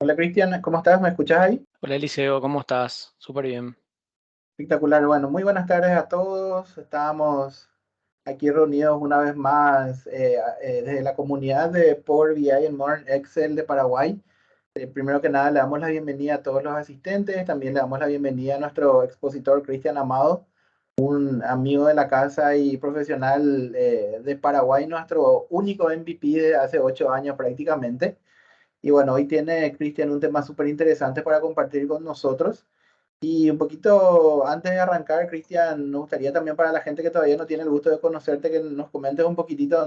Hola Cristian, ¿cómo estás? ¿Me escuchas ahí? Hola Eliseo, ¿cómo estás? Súper bien. Espectacular. Bueno, muy buenas tardes a todos. Estábamos aquí reunidos una vez más desde la comunidad de Power BI en Modern Excel de Paraguay. Primero que nada, le damos la bienvenida a todos los asistentes. También le damos la bienvenida a nuestro expositor Cristian Amado, un amigo de la casa y profesional de Paraguay, nuestro único MVP de hace 8 años prácticamente. Y bueno, hoy tiene Cristian un tema súper interesante para compartir con nosotros. Y un poquito antes de arrancar, Cristian, nos gustaría también para la gente que todavía no tiene el gusto de conocerte, que nos comentes un poquitito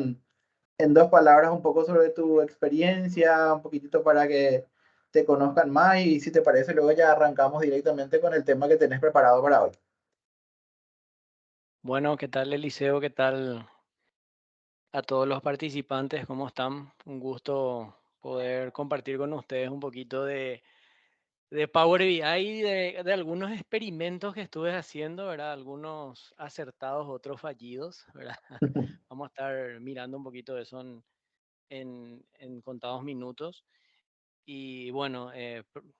en 2 palabras un poco sobre tu experiencia, un poquitito para que te conozcan más y si te parece, luego ya arrancamos directamente con el tema que tenés preparado para hoy. Bueno, ¿qué tal Eliseo? ¿Qué tal a todos los participantes? ¿Cómo están? Un gusto poder compartir con ustedes un poquito de Power BI y de algunos experimentos que estuve haciendo, ¿verdad? Algunos acertados, otros fallidos, ¿verdad? Vamos a estar mirando un poquito de eso en contados minutos. Y bueno,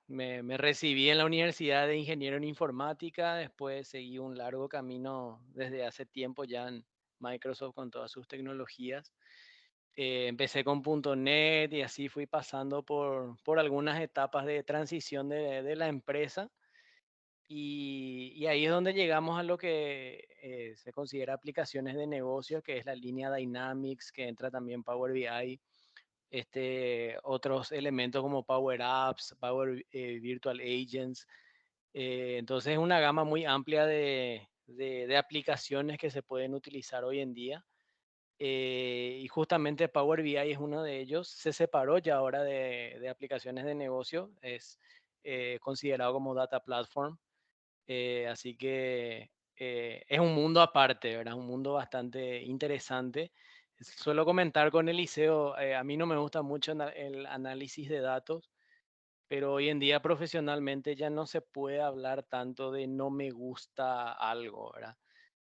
me recibí en la Universidad de Ingeniero en Informática, después seguí un largo camino desde hace tiempo ya en Microsoft con todas sus tecnologías. Empecé con .NET y así fui pasando por algunas etapas de transición de la empresa y ahí es donde llegamos a lo que se considera aplicaciones de negocio, que es la línea Dynamics, que entra también Power BI, otros elementos como Power Apps, Power Virtual Agents. Entonces es una gama muy amplia de aplicaciones que se pueden utilizar hoy en día. Y justamente Power BI es uno de ellos. Se separó ya ahora de aplicaciones de negocio. Es considerado como Data Platform. Así que es un mundo aparte, ¿verdad? Un mundo bastante interesante. Suelo comentar con Eliseo, a mí no me gusta mucho el análisis de datos, pero hoy en día profesionalmente ya no se puede hablar tanto de no me gusta algo, ¿verdad?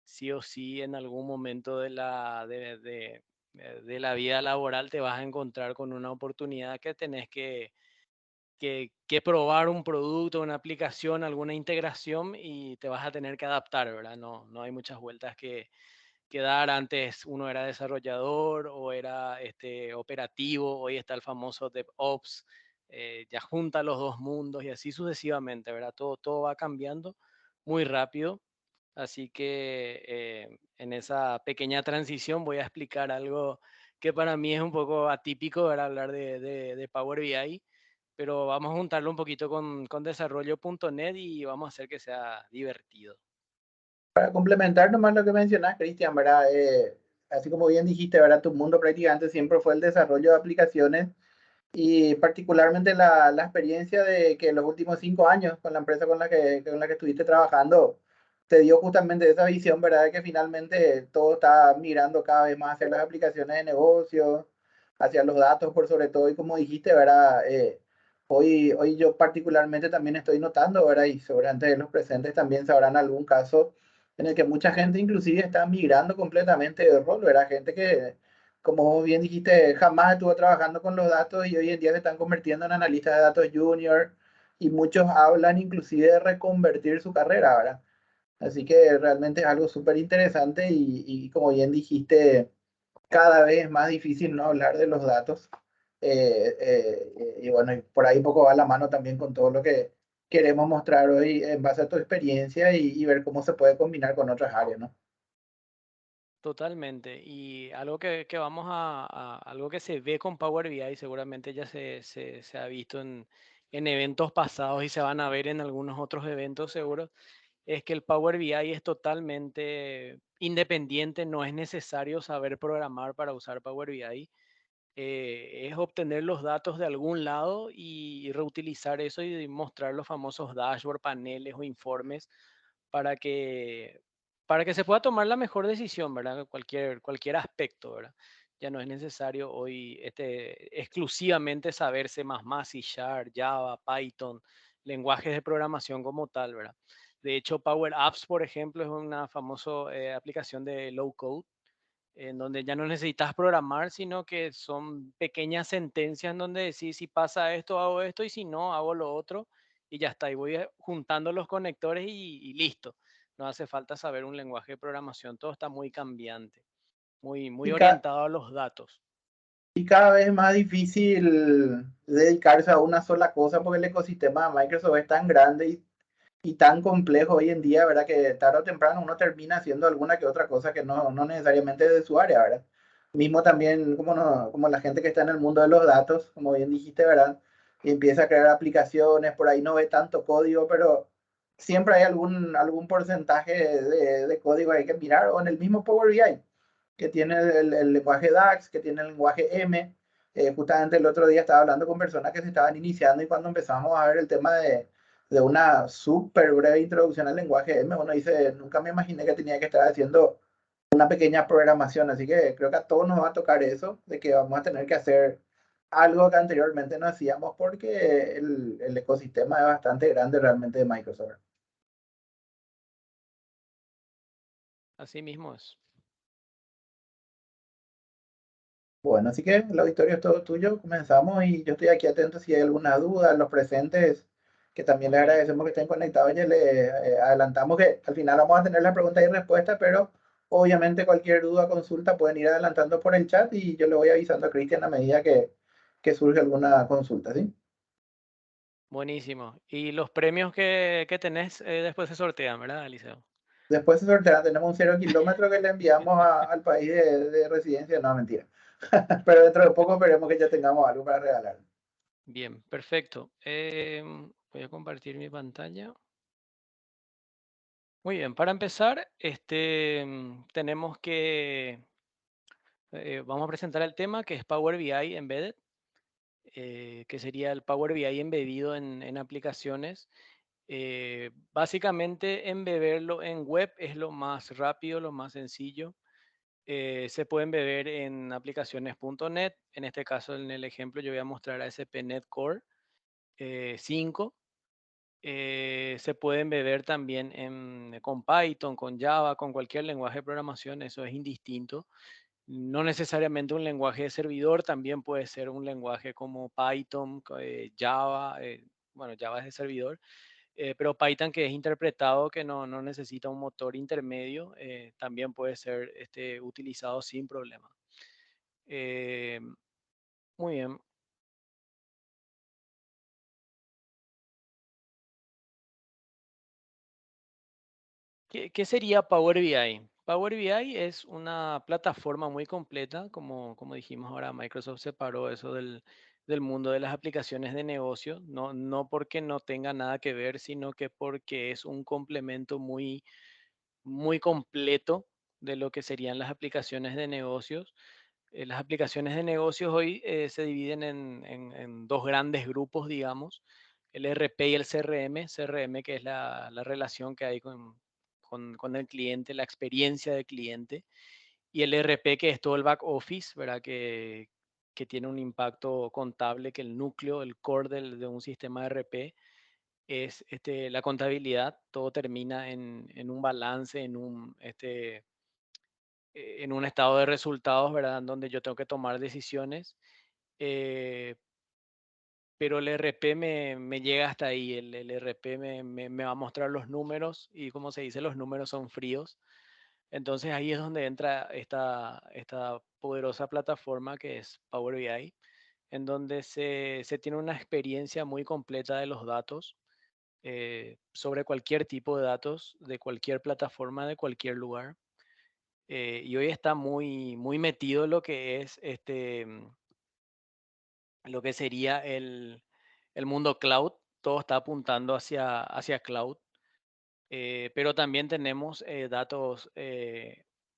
Sí o sí en algún momento de la vida laboral te vas a encontrar con una oportunidad que tenés que probar un producto, una aplicación, alguna integración y te vas a tener que adaptar, ¿verdad? No hay muchas vueltas que dar. Antes uno era desarrollador o era operativo, hoy está el famoso DevOps, ya junta los dos mundos y así sucesivamente, ¿verdad? Todo va cambiando muy rápido. Así que en esa pequeña transición voy a explicar algo que para mí es un poco atípico, ¿verdad? Hablar de Power BI, pero vamos a juntarlo un poquito con desarrollo.net y vamos a hacer que sea divertido. Para complementar nomás lo que mencionas, Cristian, ¿verdad? Así como bien dijiste, ¿verdad? Tu mundo prácticamente siempre fue el desarrollo de aplicaciones y particularmente la experiencia de que en los últimos 5 años con la empresa con la que estuviste trabajando, te dio justamente esa visión, ¿verdad? De que finalmente todo está migrando cada vez más hacia las aplicaciones de negocio, hacia los datos por sobre todo, y como dijiste, ¿verdad? Hoy yo particularmente también estoy notando, ¿verdad? Y seguramente los presentes también sabrán algún caso en el que mucha gente inclusive está migrando completamente de rol, ¿verdad? Gente que como vos bien dijiste, jamás estuvo trabajando con los datos y hoy en día se están convirtiendo en analistas de datos junior y muchos hablan inclusive de reconvertir su carrera, ¿verdad? Así que realmente es algo súper interesante y como bien dijiste, cada vez es más difícil no hablar de los datos. Y bueno, y por ahí un poco va la mano también con todo lo que queremos mostrar hoy en base a tu experiencia y ver cómo se puede combinar con otras áreas, ¿no? Totalmente. Y algo que vamos algo que se ve con Power BI, seguramente ya se ha visto en eventos pasados y se van a ver en algunos otros eventos seguros, es que el Power BI es totalmente independiente, no es necesario saber programar para usar Power BI. Es obtener los datos de algún lado y reutilizar eso y mostrar los famosos dashboard, paneles o informes para que, para que se pueda tomar la mejor decisión, ¿verdad? Cualquier aspecto, ¿verdad? Ya no es necesario hoy exclusivamente saber C++, C Sharp, Java, Python, lenguajes de programación como tal, ¿verdad? De hecho, Power Apps, por ejemplo, es una famosa aplicación de low code en donde ya no necesitas programar, sino que son pequeñas sentencias en donde decís, si pasa esto, hago esto, y si no, hago lo otro, y ya está. Y voy juntando los conectores y listo. No hace falta saber un lenguaje de programación, todo está muy cambiante, muy Y, ca- orientado a los datos. y cada vez es más difícil dedicarse a una sola cosa porque el ecosistema de Microsoft es tan grande y tan complejo hoy en día, ¿verdad? Que tarde o temprano uno termina haciendo alguna que otra cosa que no necesariamente es de su área, ¿verdad? Mismo también como, no, como la gente que está en el mundo de los datos, como bien dijiste, ¿verdad? Y empieza a crear aplicaciones, por ahí no ve tanto código, pero siempre hay algún porcentaje de código que hay que mirar, o en el mismo Power BI, que tiene el lenguaje DAX, que tiene el lenguaje M. Justamente el otro día estaba hablando con personas que se estaban iniciando y cuando empezamos a ver el tema de una súper breve introducción al lenguaje M, uno dice, nunca me imaginé que tenía que estar haciendo una pequeña programación, así que creo que a todos nos va a tocar eso, de que vamos a tener que hacer algo que anteriormente no hacíamos porque el ecosistema es bastante grande realmente de Microsoft. Así mismo es. Bueno, así que el auditorio es todo tuyo, comenzamos y yo estoy aquí atento si hay alguna duda, los presentes, que también les Ok, agradecemos que estén conectados, ya les adelantamos que al final vamos a tener la pregunta y respuesta, pero obviamente cualquier duda, consulta pueden ir adelantando por el chat y yo le voy avisando a Cristian a medida que surge alguna consulta, ¿sí? buenísimo. Y los premios que tenés después se sortean, ¿verdad, Eliseo? Después se sortea, tenemos un 0 kilómetro que le enviamos al país de residencia, no, mentira, pero dentro de poco esperemos que ya tengamos algo para regalar. Bien, perfecto. Voy a compartir mi pantalla. Muy bien, para empezar, tenemos que, vamos a presentar el tema que es Power BI Embedded, que sería el Power BI embebido en aplicaciones. Básicamente, embeberlo en web es lo más rápido, lo más sencillo. Se puede embeber en aplicaciones .NET. En este caso, en el ejemplo, yo voy a mostrar ASP.NET Core 5. Se pueden beber también con Python, con Java, con cualquier lenguaje de programación, eso es indistinto. No necesariamente un lenguaje de servidor, también puede ser un lenguaje como Python, Java, bueno, Java es de servidor, pero Python que es interpretado, que no necesita un motor intermedio, también puede ser utilizado sin problema. Eh, Muy bien. ¿Qué sería Power BI? Power BI es una plataforma muy completa, como dijimos ahora, Microsoft separó eso del mundo de las aplicaciones de negocio, no porque no tenga nada que ver, sino que porque es un complemento muy completo de lo que serían las aplicaciones de negocios. Las aplicaciones de negocios hoy se dividen en dos grandes grupos, digamos, el ERP y el CRM. CRM, que es la relación que hay con el cliente, la experiencia del cliente, y el ERP, que es todo el back office, ¿verdad? Que tiene un impacto contable, que el núcleo, el core de un sistema ERP es la contabilidad, todo termina en un balance, en un estado de resultados, ¿verdad? Donde yo tengo que tomar decisiones, eh, pero el RP me llega hasta ahí, el RP me va a mostrar los números y como se dice, los números son fríos. Entonces ahí es donde entra esta poderosa plataforma que es Power BI, en donde se tiene una experiencia muy completa de los datos, sobre cualquier tipo de datos, de cualquier plataforma, de cualquier lugar. Y hoy está muy metido en lo que es lo que sería el mundo cloud. Todo está apuntando hacia cloud. Pero también tenemos datos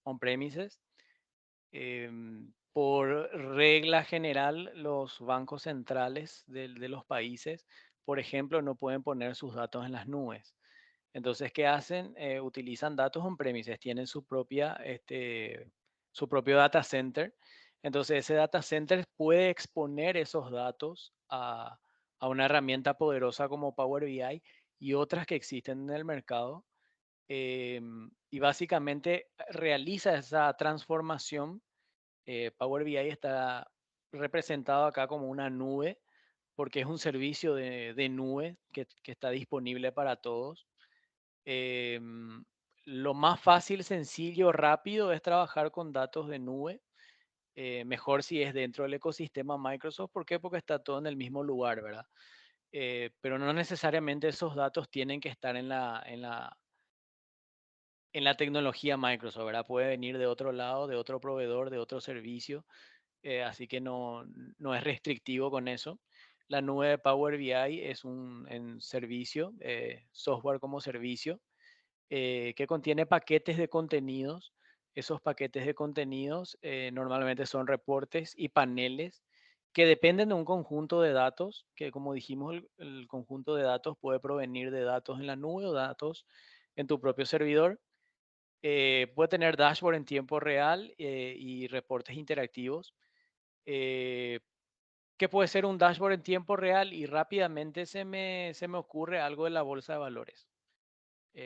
on-premises. Por regla general, los bancos centrales de los países, por ejemplo, no pueden poner sus datos en las nubes. Entonces, ¿qué hacen? Utilizan datos on-premises, tienen su propio data center. Entonces, ese data center puede exponer esos datos a una herramienta poderosa como Power BI y otras que existen en el mercado, básicamente realiza esa transformación. Power BI está representado acá como una nube porque es un servicio de nube que está disponible para todos. Em, lo más fácil, sencillo, rápido es trabajar con datos de nube. Mejor si es dentro del ecosistema Microsoft. ¿Por qué? Porque está todo en el mismo lugar, ¿verdad? Pero no necesariamente esos datos tienen que estar en la tecnología Microsoft, ¿verdad? Puede venir de otro lado, de otro proveedor, de otro servicio. Así que no es restrictivo con eso. La nube de Power BI es un servicio, software como servicio, que contiene paquetes de contenidos. Esos paquetes de contenidos normalmente son reportes y paneles que dependen de un conjunto de datos, que como dijimos, el conjunto de datos puede provenir de datos en la nube o datos en tu propio servidor. Puede tener dashboard en tiempo real y reportes interactivos. eh, ¿Qué puede ser un dashboard en tiempo real? Y rápidamente se me ocurre algo de la bolsa de valores.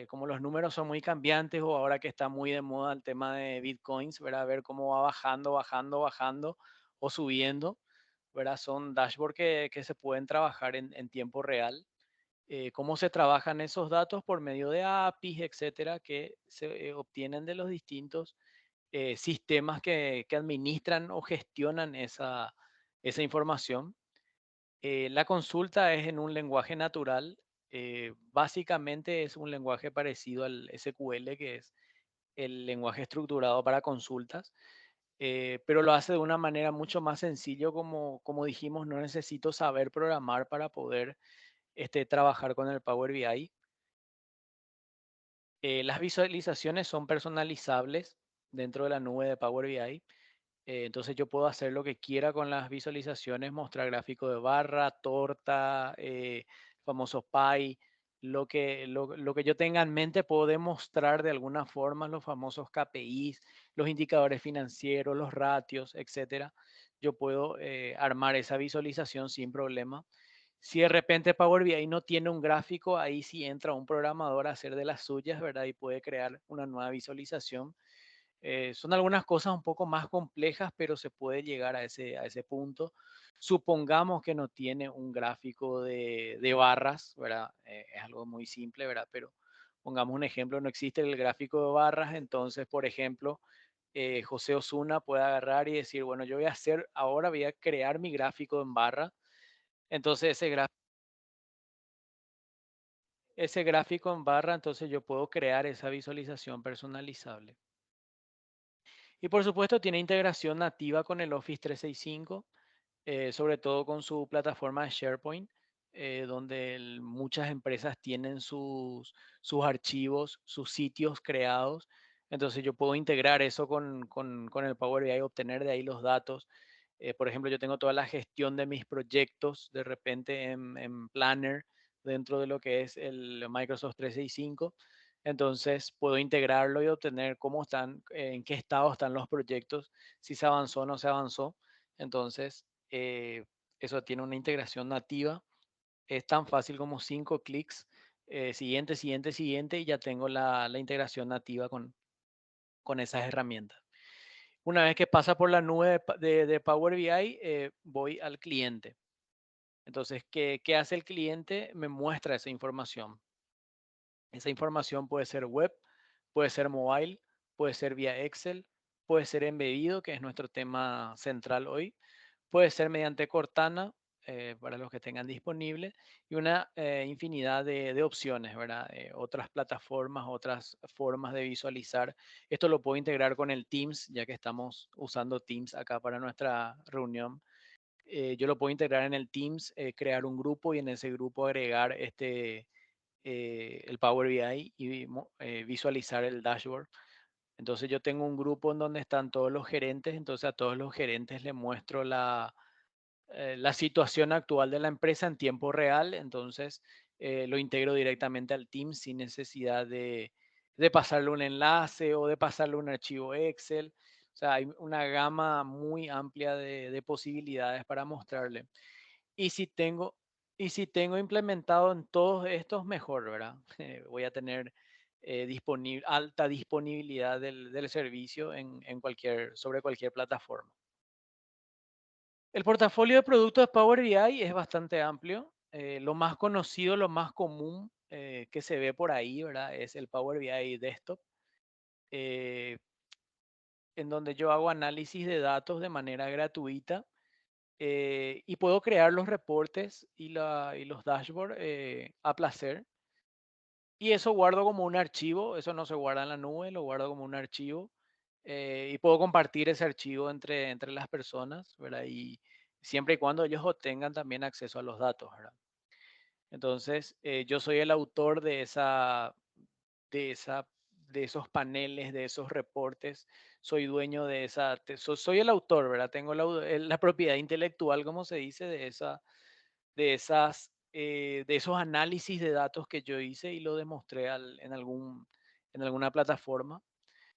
Como los números son muy cambiantes o ahora que está muy de moda el tema de Bitcoins, ¿verdad? Ver cómo va bajando, bajando, bajando o subiendo, ¿verdad? Son dashboards que se pueden trabajar en tiempo real. ¿Cómo se trabajan esos datos? Por medio de APIs, etcétera, que se obtienen de los distintos sistemas que administran o gestionan esa información. La consulta es en un lenguaje natural. Básicamente es un lenguaje parecido al SQL, que es el lenguaje estructurado para consultas, pero lo hace de una manera mucho más sencillo. Como dijimos, no necesito saber programar para poder trabajar con el Power BI. Las visualizaciones son personalizables dentro de la nube de Power BI. Entonces yo puedo hacer lo que quiera con las visualizaciones, mostrar gráfico de barra, torta, famoso pie, lo que yo tenga en mente, puedo demostrar de alguna forma los famosos KPIs, los indicadores financieros, los ratios, etcétera. Yo puedo armar esa visualización sin problema. Si de repente Power BI no tiene un gráfico, ahí sí entra un programador a hacer de las suyas, ¿verdad? Y puede crear una nueva visualización. Son algunas cosas un poco más complejas, pero se puede llegar a ese punto. Supongamos que no tiene un gráfico de barras, ¿verdad? Es algo muy simple, ¿verdad? Pero pongamos un ejemplo, no existe el gráfico de barras, entonces, por ejemplo, José Osuna puede agarrar y decir, bueno, yo voy a hacer, ahora voy a crear mi gráfico en barra. Entonces, ese gráfico en barra, entonces yo puedo crear esa visualización personalizable. Y por supuesto tiene integración nativa con el Office 365, sobre todo con su plataforma de SharePoint, donde muchas empresas tienen sus archivos, sus sitios creados. Entonces yo puedo integrar eso con el Power BI y obtener de ahí los datos. Por ejemplo, yo tengo toda la gestión de mis proyectos de repente en Planner dentro de lo que es el Microsoft 365. Entonces puedo integrarlo y obtener cómo están, en qué estado están los proyectos, si se avanzó o no se avanzó. Entonces, eso tiene una integración nativa. Es tan fácil como 5 clics. Siguiente, siguiente, siguiente, y ya tengo la integración nativa con esas herramientas. Una vez que pasa por la nube de Power BI, voy al cliente. Entonces, ¿qué hace el cliente? Me muestra esa información. Esa información puede ser web, puede ser mobile, puede ser vía Excel, puede ser embebido, que es nuestro tema central hoy, puede ser mediante Cortana, para los que tengan disponible, y una infinidad de opciones, ¿verdad? Otras plataformas, otras formas de visualizar. Esto lo puedo integrar con el Teams, ya que estamos usando Teams acá para nuestra reunión. Yo lo puedo integrar en el Teams, crear un grupo y en ese grupo agregar el Power BI y visualizar el dashboard. Entonces yo tengo un grupo en donde están todos los gerentes, entonces a todos los gerentes les muestro la situación actual de la empresa en tiempo real. Entonces lo integro directamente al Teams sin necesidad de pasarle un enlace o de pasarle un archivo Excel. O sea, hay una gama muy amplia de posibilidades para mostrarle. Y si tengo, y si tengo implementado en todos estos, mejor, ¿verdad? Voy a tener alta disponibilidad del servicio sobre cualquier plataforma. El portafolio de productos de Power BI es bastante amplio. Lo más conocido, lo más común que se ve por ahí, ¿verdad? Es el Power BI Desktop, eh, en donde yo hago análisis de datos de manera gratuita y puedo crear los reportes y los dashboards a placer. Y eso guardo como un archivo, eso no se guarda en la nube, lo guardo como un archivo y puedo compartir ese archivo entre las personas, ¿verdad? Y siempre y cuando ellos obtengan también acceso a los datos, ¿verdad? Entonces, yo soy el autor de esa, de esos paneles, de esos reportes, soy dueño de soy el autor, ¿verdad? Tengo la propiedad intelectual, como se dice, de esos análisis de datos que yo hice y lo demostré en alguna plataforma.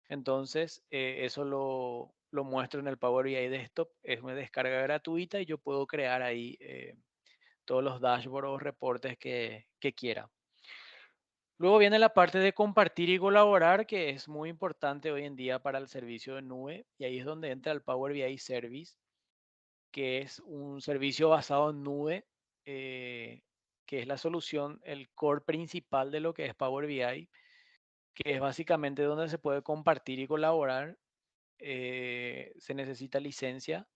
Entonces, eso lo muestro en el Power BI Desktop. Es una descarga gratuita y yo puedo crear ahí todos los dashboards o reportes que quiera. Luego viene la parte de compartir y colaborar, que es muy importante hoy en día para el servicio de nube. Y ahí es donde entra el Power BI Service, que es un servicio basado en nube, eh, que es la solución, el core principal de lo que es Power BI, que es básicamente donde se puede compartir y colaborar. Se necesita licencia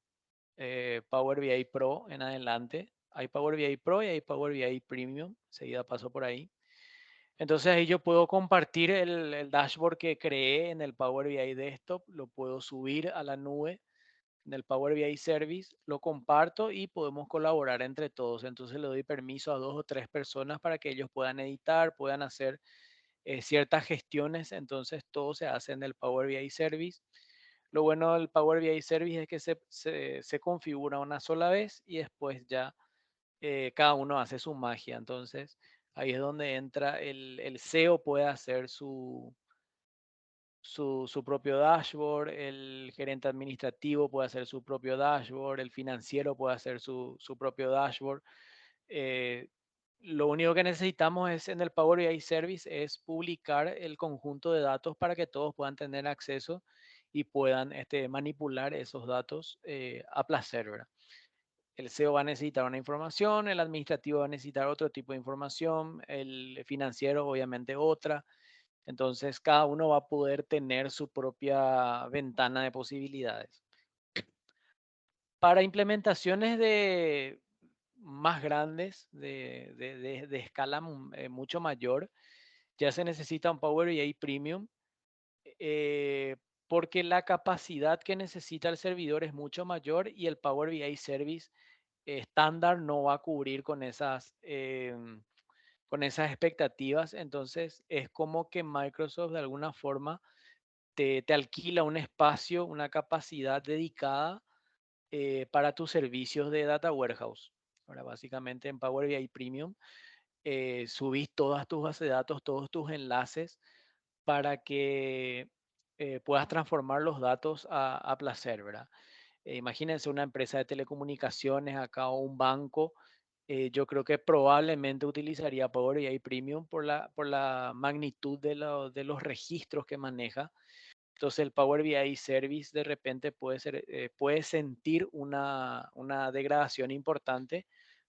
Power BI Pro en adelante. Hay Power BI Pro y hay Power BI Premium. Seguida paso por ahí. Entonces ahí yo puedo compartir el dashboard que creé en el Power BI Desktop, lo puedo subir a la nube en el Power BI Service, lo comparto y podemos colaborar entre todos. Entonces le doy permiso a 2 o 3 personas para que ellos puedan editar, puedan hacer ciertas gestiones. Entonces todo se hace en el Power BI Service. Lo bueno del Power BI Service es que se configura una sola vez y después ya cada uno hace su magia. Entonces ahí es donde entra el CEO, puede hacer su propio dashboard, el gerente administrativo puede hacer su propio dashboard, el financiero puede hacer su propio dashboard. Eh, lo único que necesitamos es en el Power BI Service es publicar el conjunto de datos para que todos puedan tener acceso y puedan manipular esos datos a placer, ¿verdad? El CEO va a necesitar una información, el administrativo va a necesitar otro tipo de información, el financiero obviamente otra. Entonces, cada uno va a poder tener su propia ventana de posibilidades. Para implementaciones más grandes, de escala mucho mayor, ya se necesita un Power BI Premium, eh, porque la capacidad que necesita el servidor es mucho mayor y el Power BI Service estándar no va a cubrir con esas expectativas. Entonces, es como que Microsoft de alguna forma te alquila un espacio, una capacidad dedicada para tus servicios de Data Warehouse. Ahora, básicamente en Power BI Premium subís todas tus bases de datos, todos tus enlaces para que puedas transformar los datos a placer, ¿verdad? Imagínense una empresa de telecomunicaciones acá o un banco. Yo creo que probablemente utilizaría Power BI Premium por la magnitud de los registros que maneja. Entonces el Power BI Service de repente puede sentir una degradación importante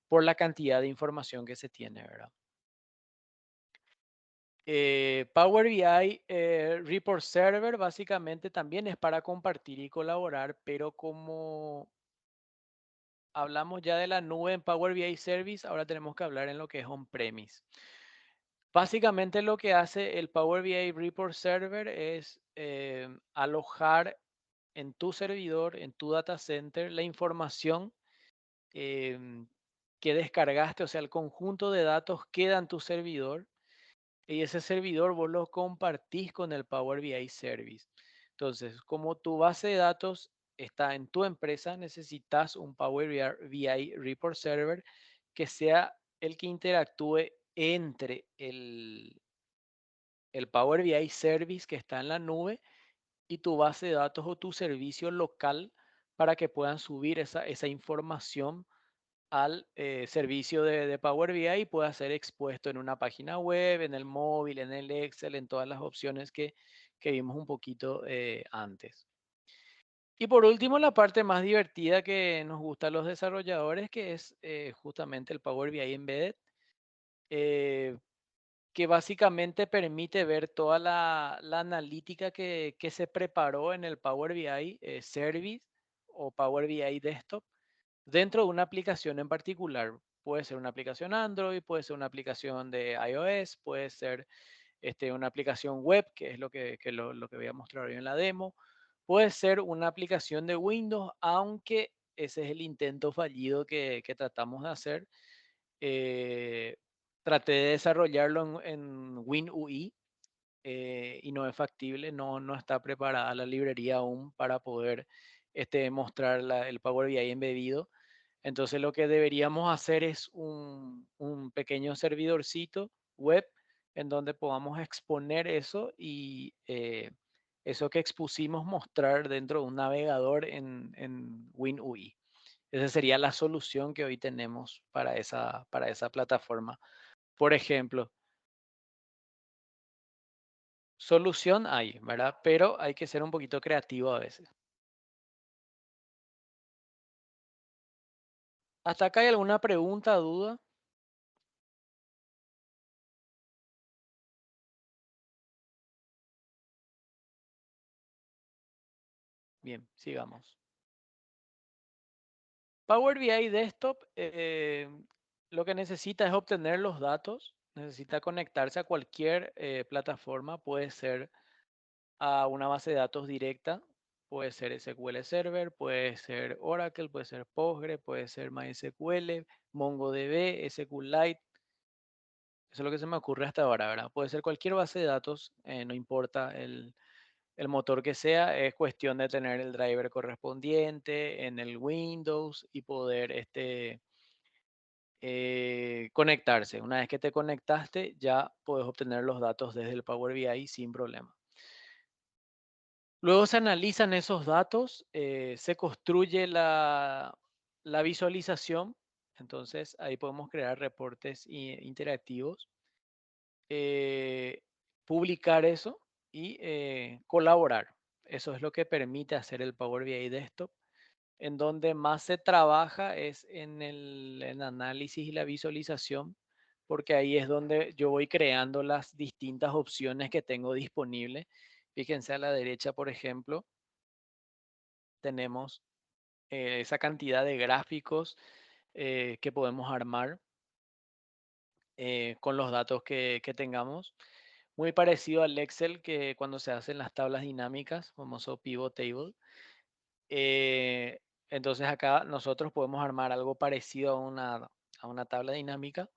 por la cantidad de información que se tiene, ¿verdad? Power BI Report Server básicamente también es para compartir y colaborar, pero como hablamos ya de la nube en Power BI Service, ahora tenemos que hablar en lo que es on-premise. Básicamente lo que hace el Power BI Report Server es alojar en tu servidor, en tu data center, la información em, que descargaste, o sea, el conjunto de datos queda en tu servidor y ese servidor vos lo compartís con el Power BI Service. Entonces, como tu base de datos está en tu empresa, necesitas un Power BI Report Server que sea el que interactúe entre el Power BI Service que está en la nube y tu base de datos o tu servicio local para que puedan subir esa información al servicio de Power BI y pueda ser expuesto en una página web, en el móvil, en el Excel, en todas las opciones que vimos un poquito antes. Y por último, la parte más divertida que nos gusta a los desarrolladores, que es justamente el Power BI Embedded, eh, que básicamente permite ver toda la analítica que se preparó en el Power BI Service o Power BI Desktop dentro de una aplicación en particular. Puede ser una aplicación Android, puede ser una aplicación de iOS, puede ser una aplicación web, que es lo que voy a mostrar hoy en la demo. Puede ser una aplicación de Windows, aunque ese es el intento fallido que tratamos de hacer. Eh, Traté de desarrollarlo en WinUI y no es factible, no está preparada la librería aún para poder mostrar el Power BI embebido. Entonces lo que deberíamos hacer es un pequeño servidorcito web en donde podamos exponer eso y eso que expusimos mostrar dentro de un navegador en WinUI. Esa sería la solución que hoy tenemos para esa plataforma. Por ejemplo, solución hay, ¿verdad? Pero hay que ser un poquito creativo a veces. ¿Hasta acá hay alguna pregunta, duda? Bien, sigamos. Power BI Desktop lo que necesita es obtener los datos, necesita conectarse a cualquier plataforma, puede ser a una base de datos directa, puede ser SQL Server, puede ser Oracle, puede ser Postgre, puede ser MySQL, MongoDB, SQLite. Eso es lo que se me ocurre hasta ahora, ¿verdad? Puede ser cualquier base de datos, no importa el motor que sea, es cuestión de tener el driver correspondiente en el Windows y poder conectarse. Una vez que te conectaste, ya puedes obtener los datos desde el Power BI sin problema. Luego se analizan esos datos, se construye la visualización, entonces ahí podemos crear reportes interactivos, eh, publicar eso y colaborar. Eso es lo que permite hacer el Power BI Desktop. En donde más se trabaja es en el análisis y la visualización, porque ahí es donde yo voy creando las distintas opciones que tengo disponibles. Fíjense a la derecha, por ejemplo, tenemos esa cantidad de gráficos que podemos armar con los datos que tengamos. Muy parecido al Excel que cuando se hacen las tablas dinámicas, famoso pivot table. Eh, entonces acá nosotros podemos armar algo parecido a una tabla dinámica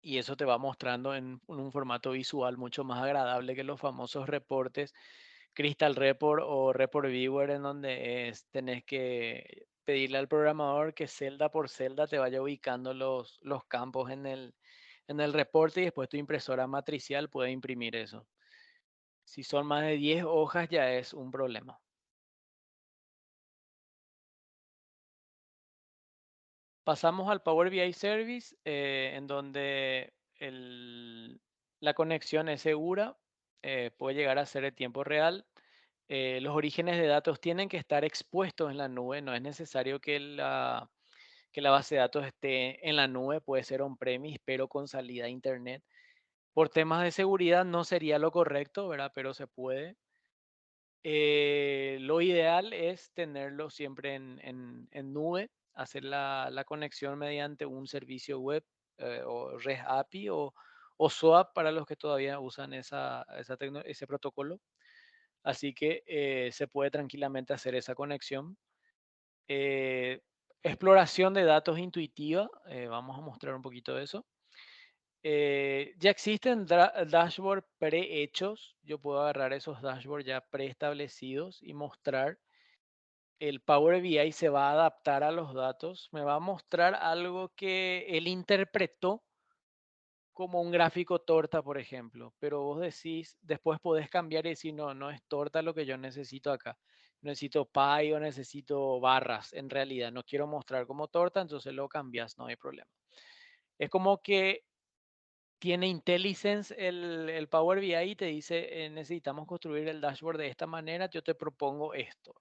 y eso te va mostrando en un formato visual mucho más agradable que los famosos reportes Crystal Report o Report Viewer, en donde tenés que pedirle al programador que celda por celda te vaya ubicando los campos en el reporte y después tu impresora matricial puede imprimir eso. Si son más de 10 hojas ya es un problema. Pasamos al Power BI Service, en donde la conexión es segura, puede llegar a ser de tiempo real. Los orígenes de datos tienen que estar expuestos en la nube, no es necesario que la base de datos esté en la nube, puede ser on-premise, pero con salida a Internet. Por temas de seguridad no sería lo correcto, ¿verdad? Pero se puede. Lo ideal es tenerlo siempre en nube, hacer la conexión mediante un servicio web o REST API o SOAP para los que todavía usan ese protocolo. Así que se puede tranquilamente hacer esa conexión. Eh, Exploración de datos intuitiva, vamos a mostrar un poquito de eso. Ya existen dashboards prehechos. Yo puedo agarrar esos dashboards ya preestablecidos y mostrar. El Power BI se va a adaptar a los datos. Me va a mostrar algo que él interpretó como un gráfico torta, por ejemplo. Pero vos decís, después podés cambiar y decir, no, no es torta lo que yo necesito acá. necesito pie o necesito barras, en realidad. No quiero mostrar como torta, entonces lo cambias, no hay problema. Es como que tiene IntelliSense el Power BI y te dice, necesitamos construir el dashboard de esta manera, yo te propongo esto.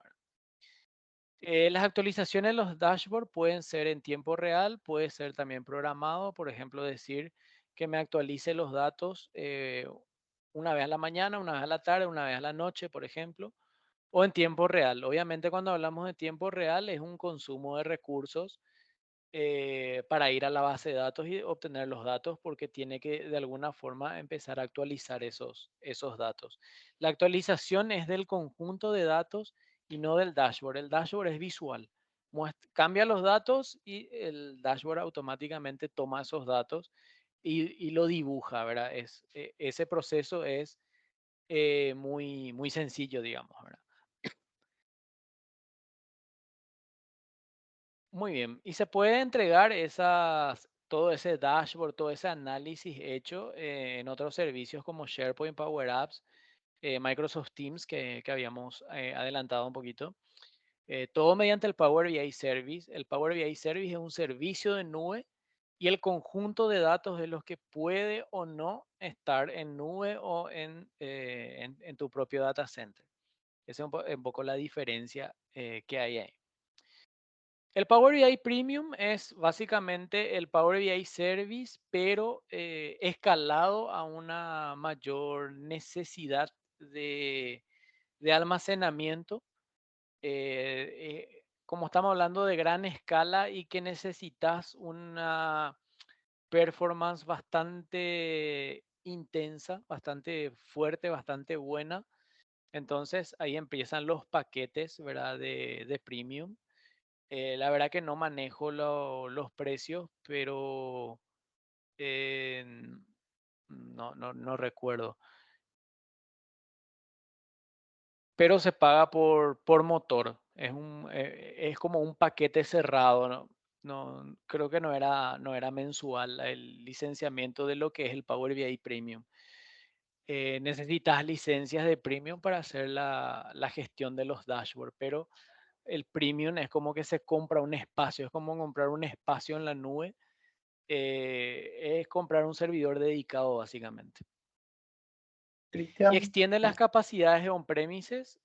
¿Verdad? Las actualizaciones de los dashboards pueden ser en tiempo real, puede ser también programado, por ejemplo, decir que me actualice los datos una vez a la mañana, una vez a la tarde, una vez a la noche, por ejemplo, o en tiempo real. Obviamente cuando hablamos de tiempo real es un consumo de recursos para ir a la base de datos y obtener los datos porque tiene que de alguna forma empezar a actualizar esos datos. La actualización es del conjunto de datos y no del dashboard. El dashboard es visual. Cambia los datos y el dashboard automáticamente toma esos datos y lo dibuja, ¿verdad? Ese proceso es muy sencillo, digamos, ¿verdad? Muy bien. Y se puede entregar todo ese dashboard, todo ese análisis hecho en otros servicios como SharePoint, Power Apps, Microsoft Teams, que habíamos adelantado un poquito. Todo mediante el Power BI Service. El Power BI Service es un servicio de nube y el conjunto de datos de los que puede o no estar en nube o en tu propio data center. Esa es un poco la diferencia que hay ahí. El Power BI Premium es básicamente el Power BI Service, pero escalado a una mayor necesidad de, de almacenamiento. Como estamos hablando de gran escala y que necesitas una performance bastante intensa, bastante fuerte, bastante buena. Entonces ahí empiezan los paquetes, ¿verdad? De Premium. La verdad que no manejo los precios, pero eh, no recuerdo. Pero se paga por motor. Es como un paquete cerrado, ¿no? Creo que no era mensual el licenciamiento de lo que es el Power BI Premium. Necesitas licencias de Premium para hacer la gestión de los dashboards, pero el Premium es como que se compra un espacio, es como comprar un espacio en la nube, es comprar un servidor dedicado básicamente. Y Cristian, extiende las capacidades de on-premises.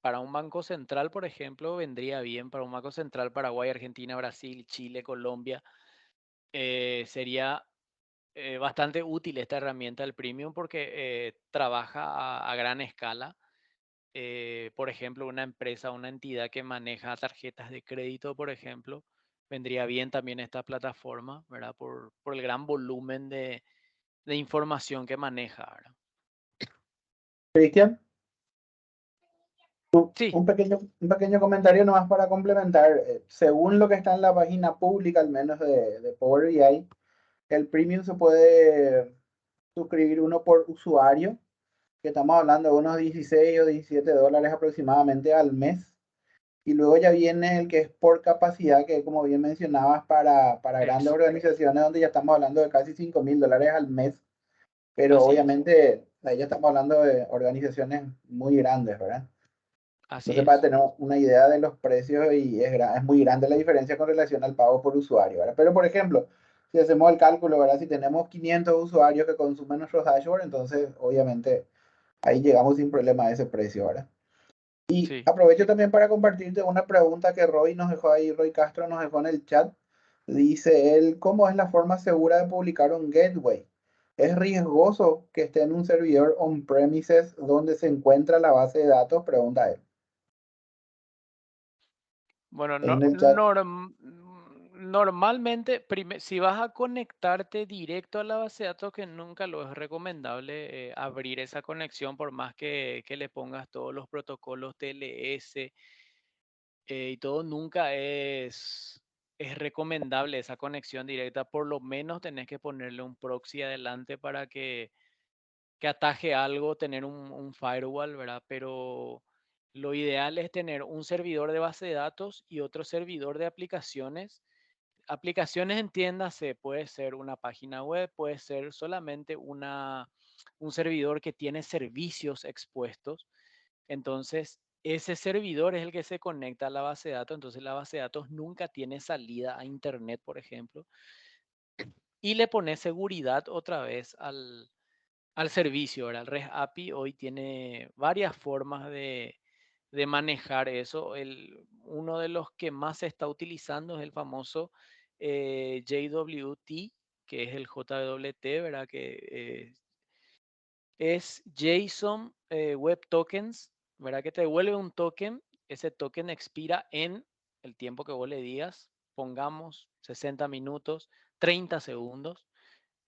Para un banco central, por ejemplo, vendría bien. Para un banco central, Paraguay, Argentina, Brasil, Chile, Colombia, sería bastante útil esta herramienta del Premium porque trabaja a gran escala. Por ejemplo, una empresa, una entidad que maneja tarjetas de crédito, por ejemplo, vendría bien también esta plataforma, ¿verdad? Por el gran volumen de información que maneja, ¿verdad? Cristian, Sí, un pequeño comentario nomás para complementar. Según lo que está en la página pública, al menos de Power BI, el premium se puede suscribir uno por usuario, que estamos hablando de unos 16 o 17 dólares aproximadamente al mes. Y luego ya viene el que es por capacidad, que como bien mencionabas, para grandes eso, organizaciones donde ya estamos hablando de casi 5.000 dólares al mes. Pero así es, obviamente ahí ya estamos hablando de organizaciones muy grandes, ¿verdad? así Entonces, para es. tener una idea de los precios, y es muy grande la diferencia con relación al pago por usuario, ¿verdad? Pero, por ejemplo, si hacemos el cálculo, ¿verdad? Si tenemos 500 usuarios que consumen nuestros dashboard, entonces, obviamente, ahí llegamos sin problema a ese precio, ¿verdad? Y Sí. aprovecho también para compartirte una pregunta que Roy nos dejó ahí, Roy Castro nos dejó en el chat. Dice él, ¿cómo es la forma segura de publicar un gateway? ¿Es riesgoso que esté en un servidor on-premises donde se encuentra la base de datos? Pregunta él. Bueno, En el chat. normalmente, si vas a conectarte directo a la base de datos, que nunca lo es recomendable abrir esa conexión, por más que le pongas todos los protocolos TLS y todo, nunca es recomendable esa conexión directa. Por lo menos tenés que ponerle un proxy adelante para que ataje algo, tener un firewall, ¿verdad? Pero lo ideal es tener un servidor de base de datos y otro servidor de aplicaciones. Aplicaciones, entiéndase, puede ser una página web, puede ser solamente un servidor que tiene servicios expuestos. Entonces, ese servidor es el que se conecta a la base de datos, entonces la base de datos nunca tiene salida a internet, por ejemplo, y le pone seguridad otra vez al servicio, ¿verdad? El REST API hoy tiene varias formas de manejar eso. Uno de los que más se está utilizando es el famoso JWT, que es el JWT, ¿verdad? Que es JSON Web Tokens, ¿verdad? Que te devuelve un token, ese token expira en el tiempo que vos le digas, pongamos 60 minutos, 30 segundos,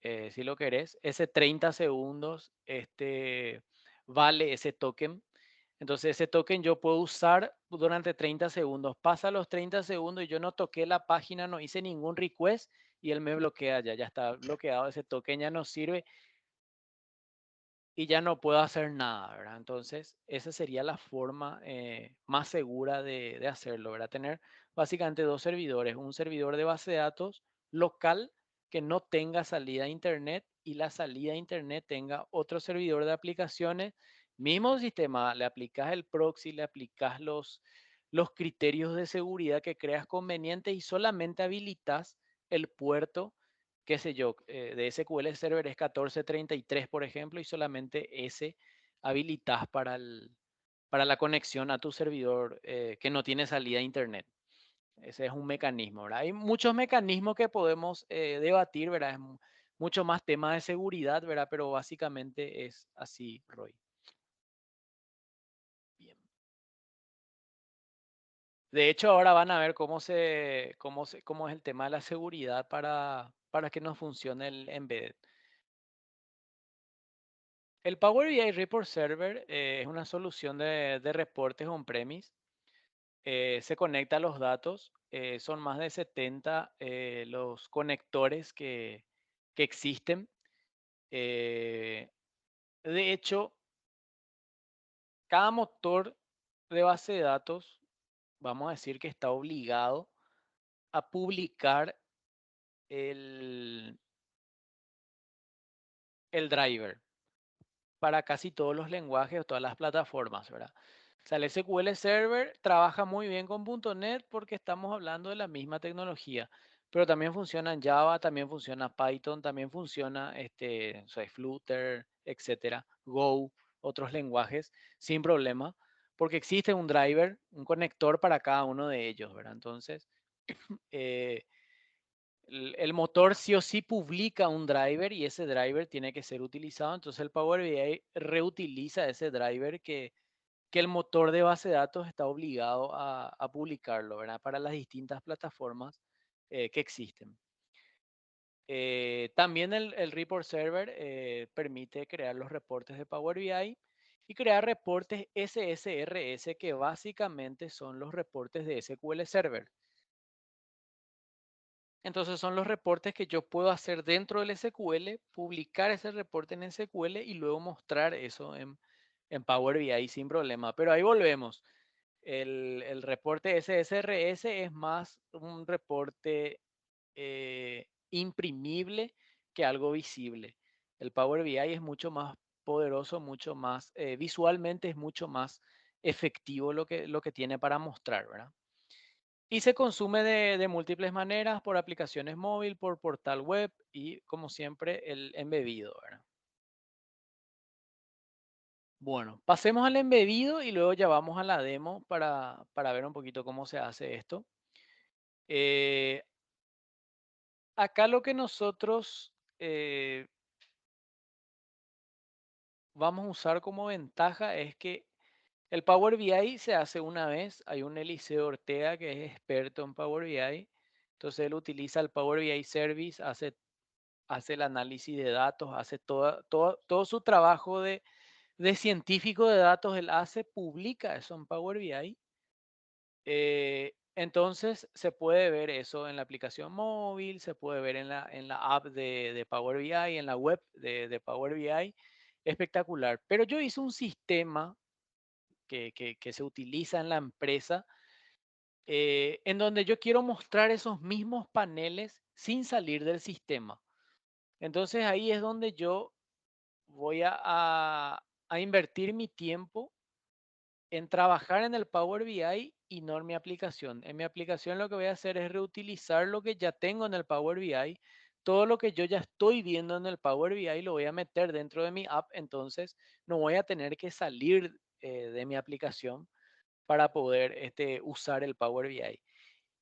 si lo querés, ese 30 segundos vale ese token. Entonces ese token yo puedo usar durante 30 segundos. Pasa los 30 segundos y yo no toqué la página, no hice ningún request y él me bloquea ya está bloqueado, ese token ya no sirve y ya no puedo hacer nada, ¿verdad? Entonces, esa sería la forma más segura de hacerlo, ¿verdad? Tener básicamente dos servidores, un servidor de base de datos local que no tenga salida a internet y la salida a internet tenga otro servidor de aplicaciones, mismo sistema, le aplicas el proxy, le aplicas los criterios de seguridad que creas convenientes y solamente habilitas el puerto qué sé yo, de SQL Server es 1433, por ejemplo, y solamente ese habilitas para la conexión a tu servidor que no tiene salida a internet. Ese es un mecanismo, ¿verdad? Hay muchos mecanismos que podemos debatir, ¿verdad? Mucho más tema de seguridad, ¿verdad? Pero básicamente es así, Roy. Bien. De hecho, ahora van a ver cómo es el tema de la seguridad para que nos funcione el embedded. El Power BI Report Server es una solución de reportes on-premise. Se conecta a los datos. Son más de 70 los conectores que existen. Eh, de hecho, cada motor de base de datos, vamos a decir que está obligado a publicar el, el driver para casi todos los lenguajes o todas las plataformas, ¿verdad? O sea, el SQL Server trabaja muy bien con .NET porque estamos hablando de la misma tecnología, pero también funciona en Java, también funciona Python, también funciona o sea, Flutter, etcétera, Go, otros lenguajes, sin problema, porque existe un driver, un conector para cada uno de ellos, ¿verdad? Entonces, eh, el motor sí o sí publica un driver y ese driver tiene que ser utilizado. Entonces el Power BI reutiliza ese driver que el motor de base de datos está obligado a publicarlo, ¿verdad? Para las distintas plataformas que existen. También el Report Server permite crear los reportes de Power BI y crear reportes SSRS que básicamente son los reportes de SQL Server. Entonces son los reportes que yo puedo hacer dentro del SQL, publicar ese reporte en SQL y luego mostrar eso en Power BI sin problema. Pero ahí volvemos. El reporte SSRS es más un reporte imprimible que algo visible. El Power BI es mucho más poderoso, mucho más, visualmente es mucho más efectivo lo que tiene para mostrar, ¿verdad? Y se consume de múltiples maneras, por aplicaciones móvil, por portal web y, como siempre, el embebido, ¿verdad? Bueno, pasemos al embebido y luego ya vamos a la demo para ver un poquito cómo se hace esto. Eh, Acá lo que nosotros vamos a usar como ventaja es que el Power BI se hace una vez. Hay un Eliseo Ortega que es experto en Power BI. Entonces él utiliza el Power BI Service, hace el análisis de datos, hace todo su trabajo de científico de datos, él hace, publica eso en Power BI. Entonces se puede ver eso en la aplicación móvil, se puede ver en la app de Power BI, en la web de Power BI. Espectacular. Pero yo hice un sistema que se utiliza en la empresa en donde yo quiero mostrar esos mismos paneles sin salir del sistema. Entonces ahí es donde yo voy a invertir mi tiempo en trabajar en el Power BI y no en mi aplicación. En mi aplicación lo que voy a hacer es reutilizar lo que ya tengo en el Power BI. Todo lo que yo ya estoy viendo en el Power BI lo voy a meter dentro de mi app, entonces no voy a tener que salir de mi aplicación para poder usar el Power BI.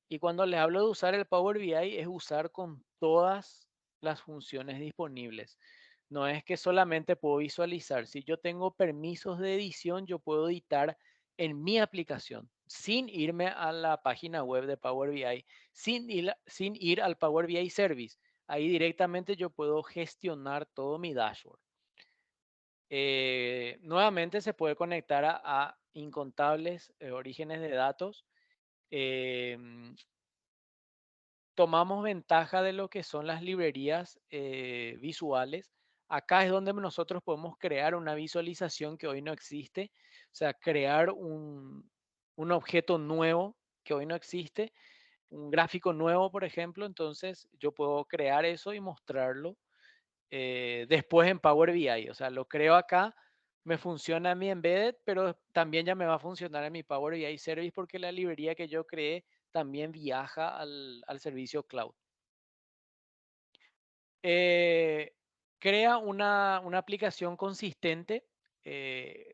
Y cuando les hablo de usar el Power BI es usar con todas las funciones disponibles. No es que solamente puedo visualizar. Si yo tengo permisos de edición, yo puedo editar en mi aplicación sin irme a la página web de Power BI, sin ir al Power BI Service. Ahí directamente yo puedo gestionar todo mi dashboard. Nuevamente se puede conectar a incontables orígenes de datos. Em, Tomamos ventaja de lo que son las librerías visuales. Acá es donde nosotros podemos crear una visualización que hoy no existe, o sea, crear un objeto nuevo que hoy no existe, un gráfico nuevo, por ejemplo. Entonces yo puedo crear eso y mostrarlo después en Power BI. O sea, lo creo acá, me funciona en mi embedded, pero también ya me va a funcionar en mi Power BI Service porque la librería que yo creé también viaja al servicio cloud. Eh, Crea una aplicación consistente,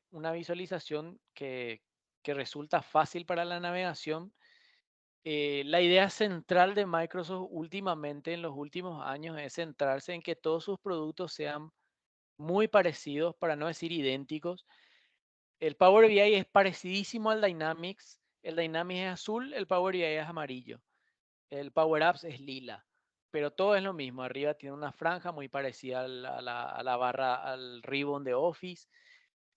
una visualización que resulta fácil para la navegación. La idea central de Microsoft últimamente, en los últimos años, es centrarse en que todos sus productos sean muy parecidos, para no decir idénticos. El Power BI es parecidísimo al Dynamics. El Dynamics es azul, el Power BI es amarillo. El Power Apps es lila, pero todo es lo mismo. Arriba tiene una franja muy parecida a la barra, al ribbon de Office.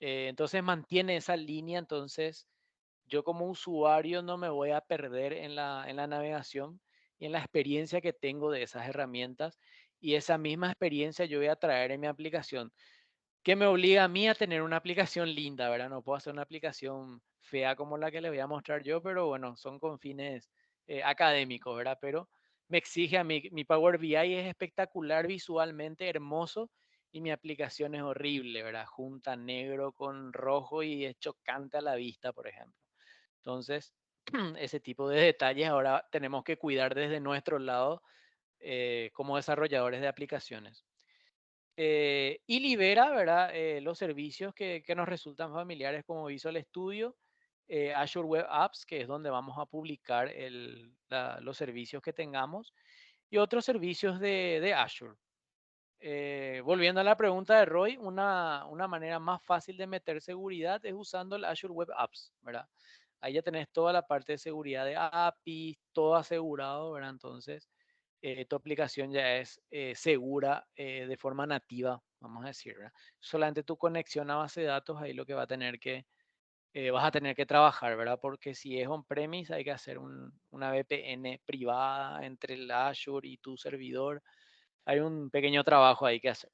Entonces mantiene esa línea. Entonces yo como usuario no me voy a perder en la navegación y en la experiencia que tengo de esas herramientas. Y esa misma experiencia yo voy a traer en mi aplicación, que me obliga a mí a tener una aplicación linda, ¿verdad? No puedo hacer una aplicación fea como la que les voy a mostrar yo, pero bueno, son con fines académicos, ¿verdad? Pero me exige a mí, mi Power BI es espectacular visualmente, hermoso, y mi aplicación es horrible, ¿verdad? Junta negro con rojo y es chocante a la vista, por ejemplo. Entonces, ese tipo de detalles ahora tenemos que cuidar desde nuestro lado como desarrolladores de aplicaciones. Y libera, ¿verdad? Los servicios que nos resultan familiares como Visual Studio, Azure Web Apps, que es donde vamos a publicar los servicios que tengamos, y otros servicios de Azure. Volviendo a la pregunta de Roy, una manera más fácil de meter seguridad es usando el Azure Web Apps, ¿verdad? Ahí ya tenés toda la parte de seguridad de API, todo asegurado, ¿verdad? Entonces, tu aplicación ya es segura de forma nativa, vamos a decir, ¿verdad? Solamente tu conexión a base de datos, ahí lo que va a tener vas a tener que trabajar, ¿verdad? Porque si es on-premise, hay que hacer una VPN privada entre el Azure y tu servidor. Hay un pequeño trabajo ahí que hacer.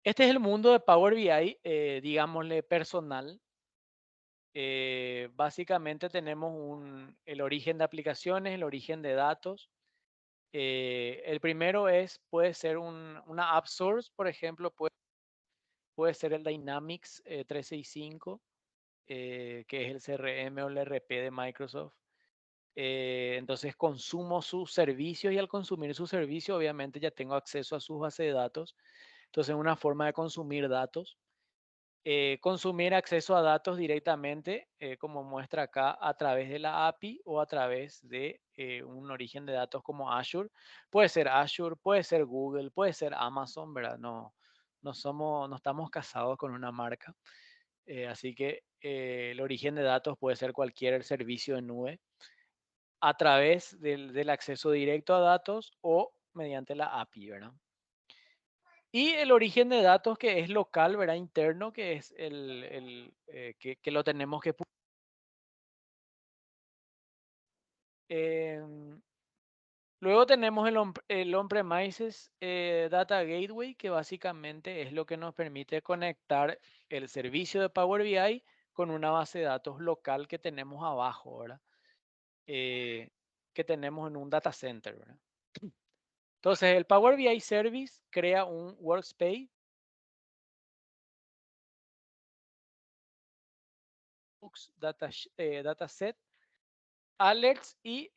Este es el mundo de Power BI, digámosle personal. Básicamente tenemos el origen de aplicaciones, el origen de datos. El primero puede ser una app source, por ejemplo, puede ser el Dynamics 365, que es el CRM o el RP de Microsoft. Entonces consumo sus servicios y al consumir sus servicios, obviamente ya tengo acceso a sus bases de datos. Entonces, una forma de consumir datos. Consumir acceso a datos directamente, como muestra acá, a través de la API o a través de un origen de datos como Azure. Azure, puede ser Google, puede ser Amazon, ¿verdad? No estamos casados con una marca. Así que el origen de datos puede ser cualquier servicio de nube a través del acceso directo a datos o mediante la API, ¿verdad? Y el origen de datos que es local, ¿verdad? Interno, que es que lo tenemos que... Em, Luego tenemos el on-premises Data Gateway, que básicamente es lo que nos permite conectar el servicio de Power BI con una base de datos local que tenemos abajo, ¿verdad? Que tenemos en un data center, ¿verdad? Entonces, el Power BI Service crea un workspace workbooks, dataset, alerts y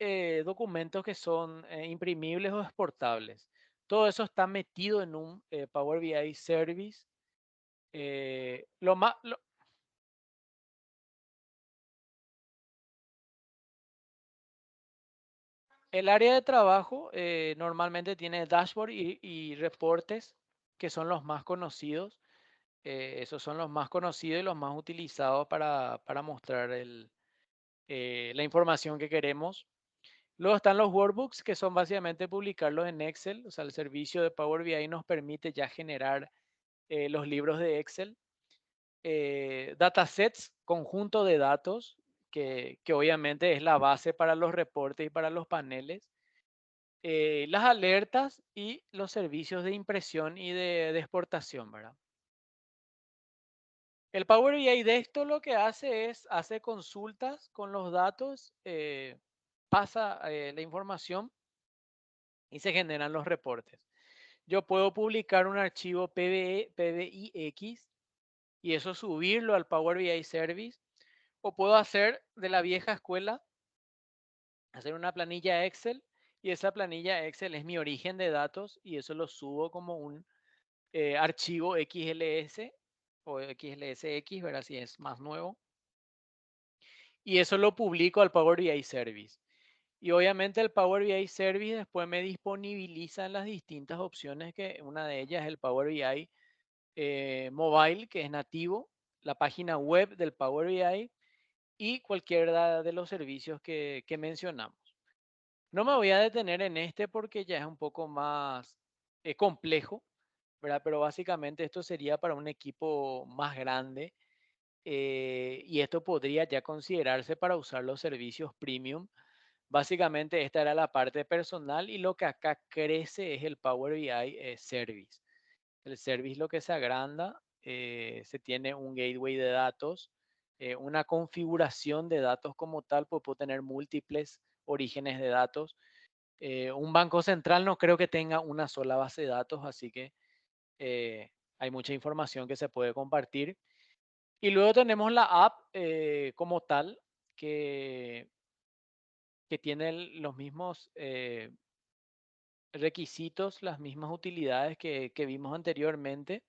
documentos que son imprimibles o exportables. Todo eso está metido en un Power BI Service. Lo más, el área de trabajo normalmente tiene dashboard y reportes que son los más conocidos. Esos son los más conocidos y los más utilizados para mostrar la información que queremos. Luego están los workbooks, que son básicamente publicarlos en Excel. O sea, el servicio de Power BI nos permite ya generar los libros de Excel. Datasets, conjunto de datos, que obviamente es la base para los reportes y para los paneles. Las alertas y los servicios de impresión y de exportación, ¿verdad? El Power BI de esto lo que hace es, hace consultas con los datos, pasa la información y se generan los reportes. Yo puedo publicar un archivo PBIX y eso subirlo al Power BI Service, o puedo hacer de la vieja escuela, hacer una planilla Excel, y esa planilla Excel es mi origen de datos y eso lo subo como un archivo XLS o XLSX, ¿verdad? Si es más nuevo. Y eso lo publico al Power BI Service. Y obviamente el Power BI Service después me disponibiliza las distintas opciones, que una de ellas es el Power BI Mobile, que es nativo, la página web del Power BI y cualquiera de los servicios que mencionamos. No me voy a detener en este porque ya es un poco más complejo, ¿verdad? Pero básicamente esto sería para un equipo más grande, y esto podría ya considerarse para usar los servicios premium. Básicamente esta era la parte personal y lo que acá crece es el Power BI Service. El service lo que se agranda, se tiene un gateway de datos, una configuración de datos como tal, pues puedo tener múltiples orígenes de datos. Un banco central no creo que tenga una sola base de datos, así que hay mucha información que se puede compartir. Y luego tenemos la app como tal, que, que tiene los mismos requisitos, las mismas utilidades que vimos anteriormente,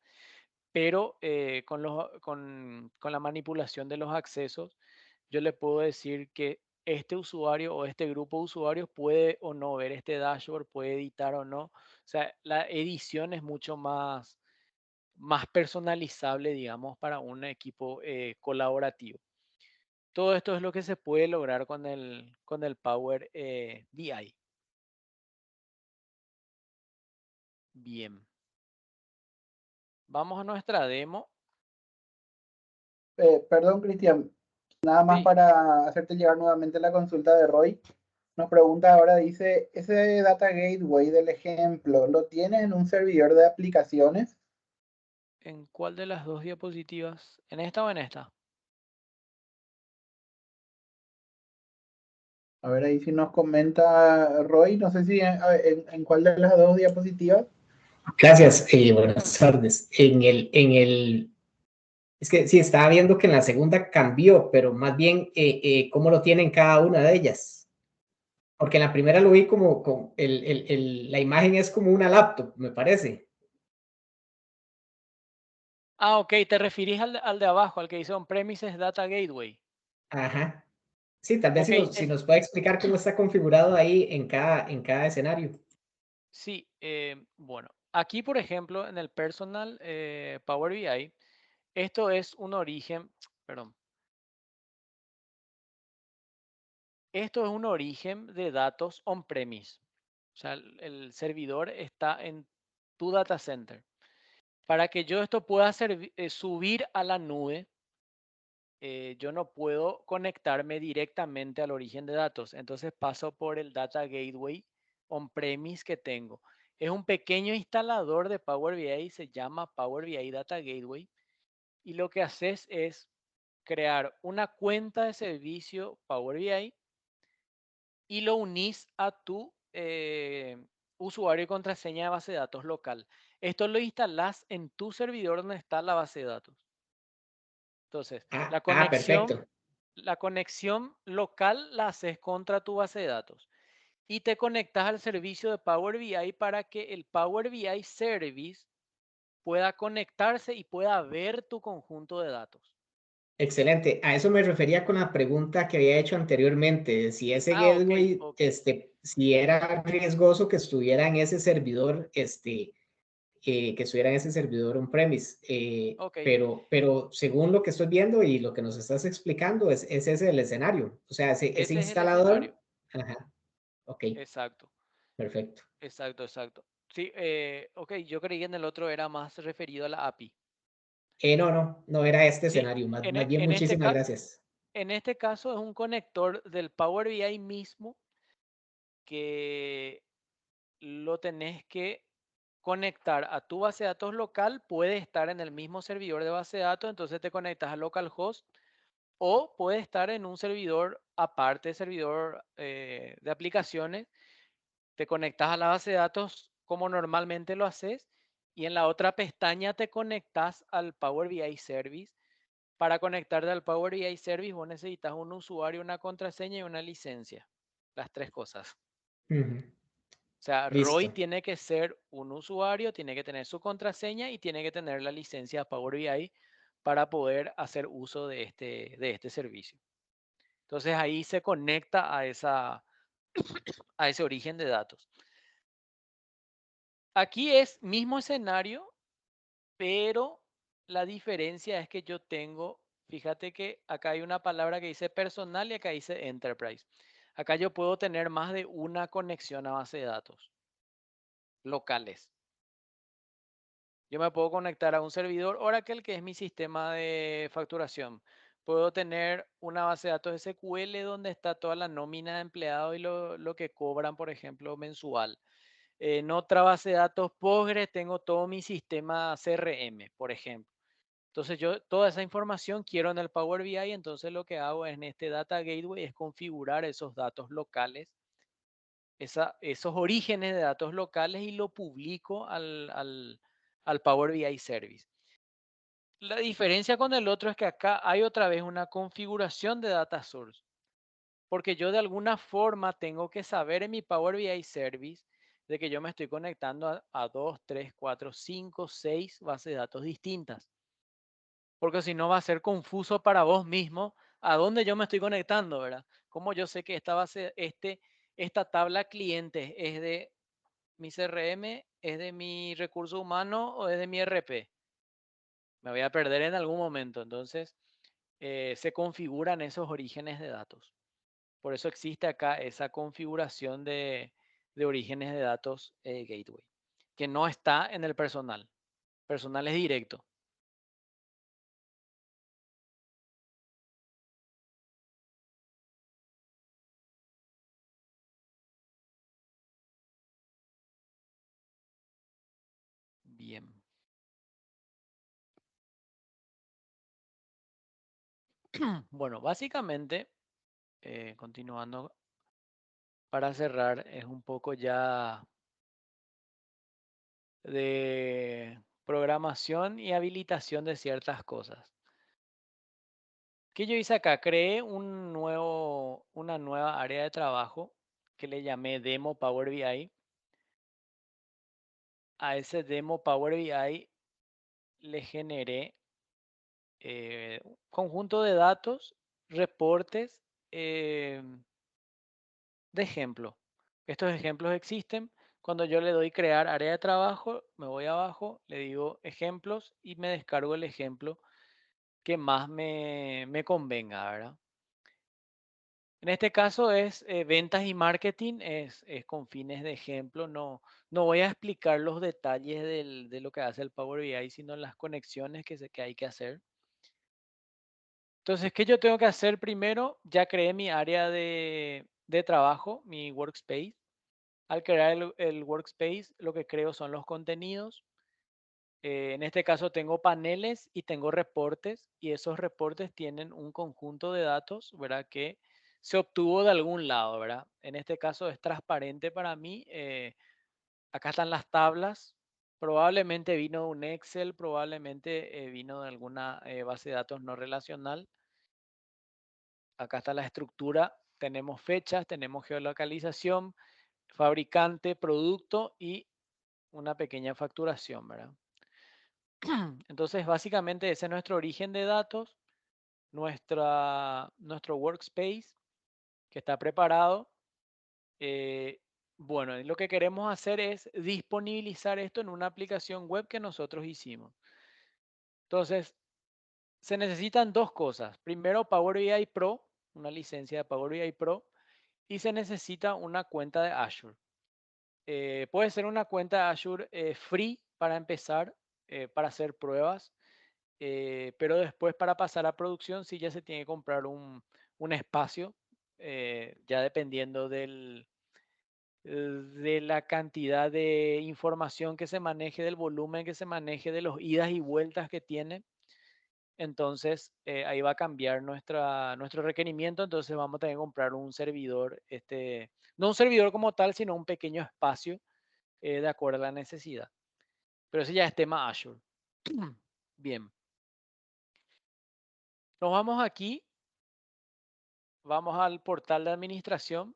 pero con la manipulación de los accesos, yo le puedo decir que este usuario o este grupo de usuarios puede o no ver este dashboard, puede editar o no. O sea, la edición es mucho más personalizable, digamos, para un equipo colaborativo. Todo esto es lo que se puede lograr con el Power BI. Bien. Vamos a nuestra demo. Perdón, Cristian, nada más Sí, para hacerte llegar nuevamente la consulta de Roy. Nos pregunta ahora, dice, ¿ese Data Gateway del ejemplo lo tiene en un servidor de aplicaciones? ¿en cuál de las dos diapositivas? ¿En esta o en esta? A ver, ahí si nos comenta Roy, no sé si en cuál de las dos diapositivas. Gracias, buenas tardes. Es que sí, estaba viendo que en la segunda cambió, pero más bien, ¿cómo lo tienen cada una de ellas? Porque en la primera lo vi como, la imagen es como una laptop, me parece. Ah, ok, te referís al de abajo, al que dice On-Premises Data Gateway. Ajá. Sí, tal vez Ok, si nos puede explicar cómo está configurado ahí en cada escenario. sí, bueno, aquí por ejemplo en el Personal Power BI, esto es un origen, perdón, esto es un origen de datos on-premise. O sea, el servidor está en tu data center. Para que yo esto pueda subir a la nube, yo no puedo conectarme directamente al origen de datos. Entonces paso por el Data Gateway on-premise que tengo. Es un pequeño instalador de Power BI, se llama Power BI Data Gateway. Y lo que haces es crear una cuenta de servicio Power BI y lo unís a tu usuario y contraseña de base de datos local. Esto lo instalás en tu servidor donde está la base de datos. Entonces, la conexión, Perfecto. la conexión local la haces contra tu base de datos y te conectas al servicio de Power BI para que el Power BI Service pueda conectarse y pueda ver tu conjunto de datos. Excelente. A eso me refería con la pregunta que había hecho anteriormente, si ese gateway, Ok. si era riesgoso que estuviera en ese servidor, que estuviera en ese servidor on-premise. Ok. Pero según lo que estoy viendo y lo que nos estás explicando, es ese el escenario. O sea, ese Ese es el instalador. escenario. Ajá. Ok, Exacto. perfecto. Exacto. Sí, ok, yo creí que en el otro era más referido a la API. No era este Sí, escenario. Más en, bien, en este muchísimas gracias. en este caso es un conector del Power BI mismo que lo tenés que conectar a tu base de datos local, puede estar en el mismo servidor de base de datos, entonces te conectas a localhost o puede estar en un servidor aparte, servidor de aplicaciones, te conectas a la base de datos como normalmente lo haces y en la otra pestaña te conectas al Power BI Service. Para conectarte al Power BI Service vos necesitas un usuario, una contraseña y una licencia. Las tres cosas. Ujú. O sea, Roy Listo. tiene que ser un usuario, tiene que tener su contraseña y tiene que tener la licencia Power BI para poder hacer uso de este servicio. Entonces ahí se conecta a ese origen de datos. Aquí es mismo escenario, pero la diferencia es que yo tengo, fíjate que acá hay una palabra que dice personal y acá dice enterprise. Acá yo puedo tener más de una conexión a base de datos locales. Yo me puedo conectar a un servidor Oracle, que es mi sistema de facturación. Puedo tener una base de datos SQL donde está toda la nómina de empleados y lo que cobran, por ejemplo, mensual. En otra base de datos Postgres tengo todo mi sistema CRM, por ejemplo. Entonces yo toda esa información quiero en el Power BI, entonces lo que hago en este Data Gateway es configurar esos datos locales, esos orígenes de datos locales y lo publico al Power BI Service. La diferencia con el otro es que acá hay otra vez una configuración de Data Source, porque yo de alguna forma tengo que saber en mi Power BI Service de que yo me estoy conectando a 2, 3, 4, 5, 6 bases de datos distintas. Porque si no va a ser confuso para vos mismo a dónde yo me estoy conectando, ¿verdad? ¿Cómo yo sé que esta base, esta tabla clientes es de mi CRM, es de mi recurso humano o es de mi RP? Me voy a perder en algún momento. Entonces, se configuran esos orígenes de datos. Por eso existe acá esa configuración de orígenes de datos gateway, que no está en el personal. Personal es directo. Bien. Bueno, básicamente, continuando para cerrar, es un poco ya de programación y habilitación de ciertas cosas. ¿Qué yo hice acá? Creé una nueva área de trabajo que le llamé Demo Power BI. A ese Demo Power BI le generé un conjunto de datos, reportes de ejemplo. Estos ejemplos existen. Cuando yo le doy crear área de trabajo, me voy abajo, le digo ejemplos y me descargo el ejemplo que más me convenga, ¿verdad? En este caso es ventas y marketing, es con fines de ejemplo. No voy a explicar los detalles de lo que hace el Power BI, sino las conexiones que hay que hacer. Entonces, ¿qué yo tengo que hacer primero? Ya creé mi área de trabajo, mi workspace. Al crear el workspace, lo que creo son los contenidos. En este caso tengo paneles y tengo reportes y esos reportes tienen un conjunto de datos, ¿verdad? Que se obtuvo de algún lado, ¿verdad? En este caso es transparente para mí. Acá están las tablas. Probablemente vino de un Excel, probablemente vino de alguna base de datos no relacional. acá está la estructura, tenemos fechas, tenemos geolocalización, fabricante, producto y una pequeña facturación, ¿verdad? Entonces, básicamente ese es nuestro origen de datos, nuestro workspace que está preparado. Bueno, lo que queremos hacer es disponibilizar esto en una aplicación web que nosotros hicimos. Entonces, se necesitan dos cosas. Primero, Power BI Pro, una licencia de Power BI Pro, y se necesita una cuenta de Azure. Puede ser una cuenta de Azure free para empezar, para hacer pruebas, pero después para pasar a producción sí ya se tiene que comprar un espacio, ya dependiendo de la cantidad de información que se maneje, del volumen que se maneje, de los idas y vueltas que tiene. Entonces, ahí va a cambiar nuestro requerimiento. Entonces, vamos a tener que comprar un servidor, no un servidor como tal, sino un pequeño espacio de acuerdo a la necesidad. Pero ese ya es tema Azure. Bien. Nos vamos aquí. Vamos al portal de administración.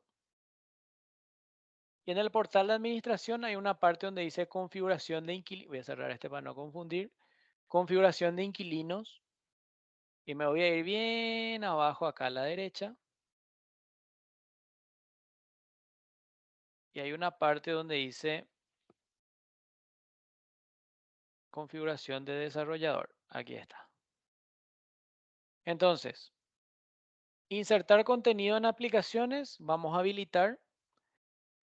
Y en el portal de administración hay una parte donde dice configuración de inquilinos. Voy a cerrar este para no confundir. Configuración de inquilinos. Y me voy a ir bien abajo acá a la derecha. Y hay una parte donde dice configuración de desarrollador. Aquí está. Entonces, insertar contenido en aplicaciones. Vamos a habilitar.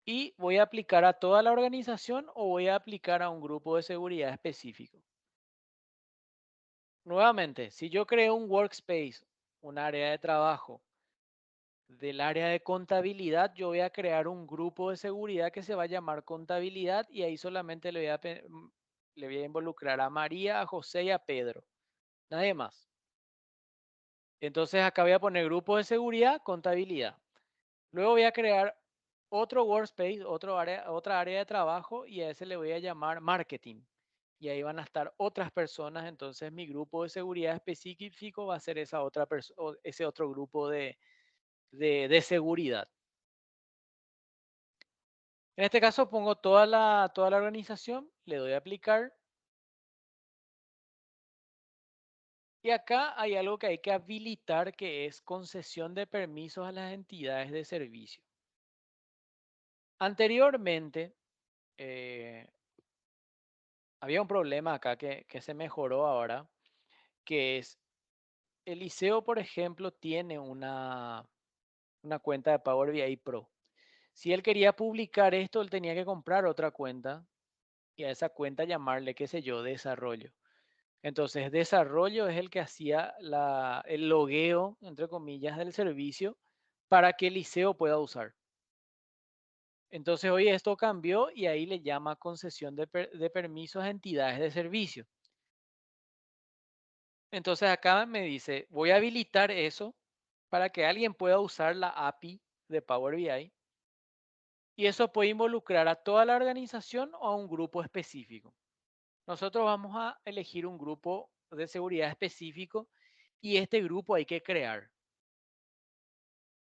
Y voy a aplicar a toda la organización o voy a aplicar a un grupo de seguridad específico. Nuevamente, si yo creo un workspace, un área de trabajo, del área de contabilidad, yo voy a crear un grupo de seguridad que se va a llamar contabilidad y ahí solamente le voy a involucrar a María, a José y a Pedro. Nadie más. Entonces acá voy a poner grupo de seguridad, contabilidad. Luego voy a crear otro workspace, otra área de trabajo y a ese le voy a llamar marketing. Y ahí van a estar otras personas. Entonces mi grupo de seguridad específico va a ser ese otro grupo de seguridad. En este caso pongo toda la organización, le doy a aplicar. Y acá hay algo que hay que habilitar que es concesión de permisos a las entidades de servicio. Anteriormente, había un problema acá que se mejoró ahora, que es el liceo, por ejemplo, tiene una cuenta de Power BI Pro. Si él quería publicar esto, él tenía que comprar otra cuenta y a esa cuenta llamarle, qué sé yo, desarrollo. Entonces, desarrollo es el que hacía el logueo, entre comillas, del servicio para que el liceo pueda usar. Entonces, hoy esto cambió y ahí le llama concesión de permisos a entidades de servicio. Entonces, acá me dice, voy a habilitar eso para que alguien pueda usar la API de Power BI. Y eso puede involucrar a toda la organización o a un grupo específico. Nosotros vamos a elegir un grupo de seguridad específico y este grupo hay que crear.